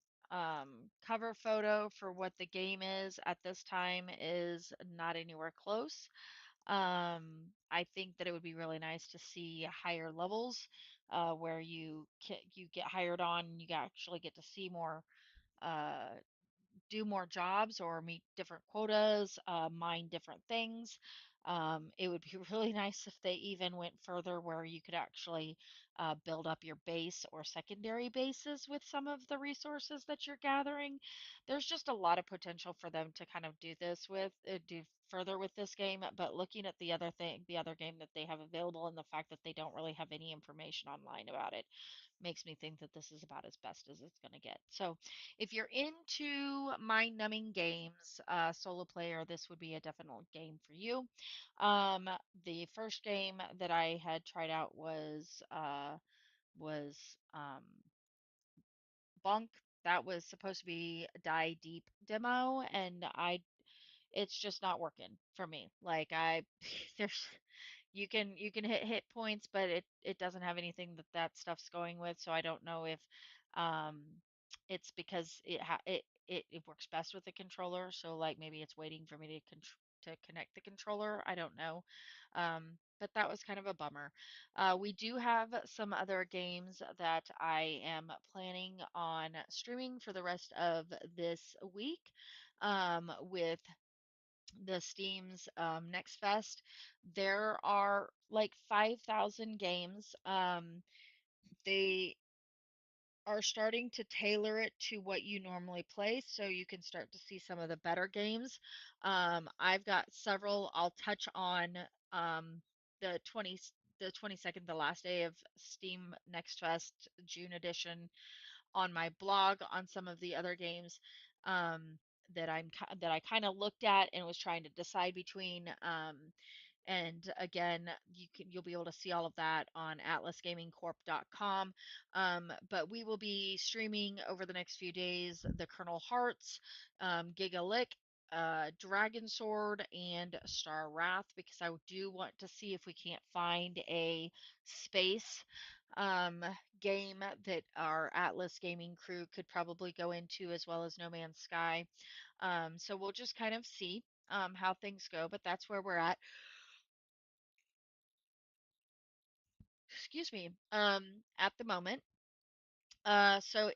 cover photo for what the game is at this time is not anywhere close. I think that it would be really nice to see higher levels where you get hired on and you actually get to see more, uh, do more jobs or meet different quotas, mine different things. It would be really nice if they even went further where you could actually build up your base or secondary bases with some of the resources that you're gathering. There's just a lot of potential for them to kind of do further with this game. But looking at the other game that they have available, and the fact that they don't really have any information online about it, makes me think that this is about as best as it's going to get. So, if you're into mind numbing games, solo player, this would be a definite game for you. Um, the first game that I had tried out was Bunk. That was supposed to be a Die Deep demo, and I it's just not working for me. Like I there's you can hit points, but it doesn't have anything that stuff's going with. So I don't know if um it's because it works best with the controller. So like maybe it's waiting for me to connect the controller. I don't know. But that was kind of a bummer. We do have some other games that I am planning on streaming for the rest of this week. With the Steam's Next Fest, there are like 5,000 games. They are starting to tailor it to what you normally play, so you can start to see some of the better games. I've got several. I'll touch on the 20 the 22nd, the last day of Steam Next Fest June edition, on my blog on some of the other games um, that I kind of looked at and was trying to decide between. And again, you'll be able to see all of that on atlasgamingcorp.com. But we will be streaming over the next few days the Colonel Hearts, Giga Lick, Dragon Sword, and Star Wrath, because I do want to see if we can't find a space um, game that our Atlas gaming crew could probably go into, as well as No Man's Sky. So we'll just kind of see how things go, but that's where we're excuse me, at the moment. So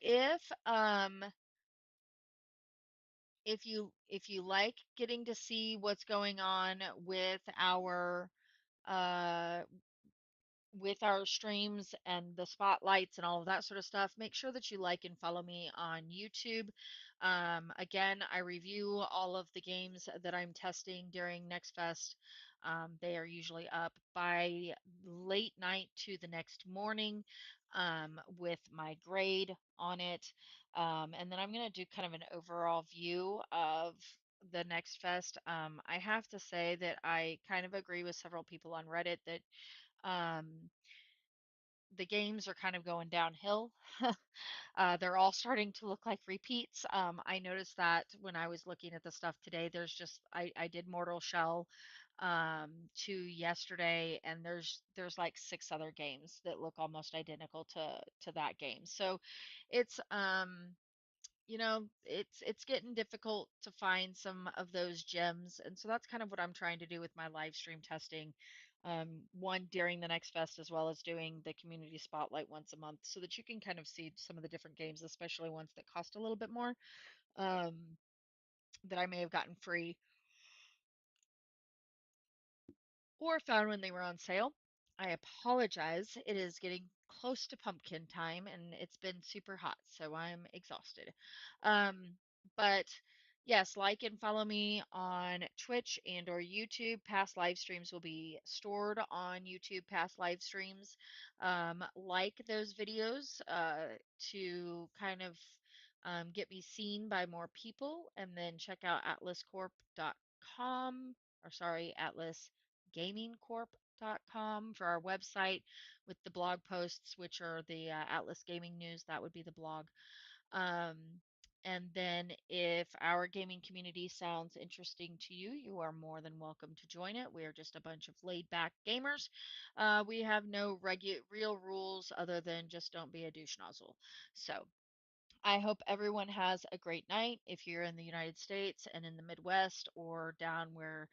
if you like getting to see what's going on uh with our streams and the spotlights and all of that sort of stuff, make sure that you like and follow me on YouTube. Again, I review all of the games that I'm testing during Next Fest. They are usually up by late night to the next morning with my grade on it. And then I'm going to do kind of an overall view of the Next Fest. I have to say that I kind of agree with several people on Reddit that um, the games are kind of going downhill. They're all starting to look like repeats. I noticed that when I was looking at the stuff today. I did Mortal Shell 2 yesterday, and there's like six other games that look almost identical to that game. So it's it's getting difficult to find some of those gems, and so that's kind of what I'm trying to do with my live stream testing. One during the Next Fest, as well as doing the community spotlight once a month, so that you can kind of see some of the different games, especially ones that cost a little bit more, um, that I may have gotten free or found when they were on sale. I apologize. It is getting close to pumpkin time and it's been super hot, so I'm exhausted. Um, but yes, like and follow me on Twitch and or YouTube. Past live streams will be stored on YouTube, past live streams. Like those videos to kind of get me seen by more people, and then check out atlascorp.com, or sorry, atlasgamingcorp.com for our website with the blog posts, which are the Atlas Gaming News. That would be the blog. Um, and then if our gaming community sounds interesting to you, you are more than welcome to join it. We are just a bunch of laid back gamers. We have no real rules other than just don't be a douche nozzle. So I hope everyone has a great night if you're in the United States and in the Midwest, or down where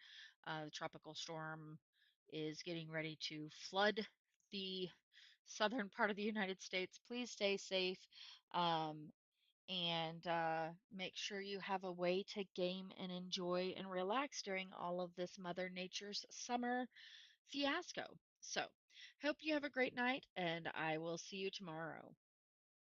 the tropical storm is getting ready to flood the southern part of the United States. Please stay safe. Um, and make sure you have a way to game and enjoy and relax during all of this Mother Nature's summer fiasco. So, hope you have a great night, and I will see you tomorrow.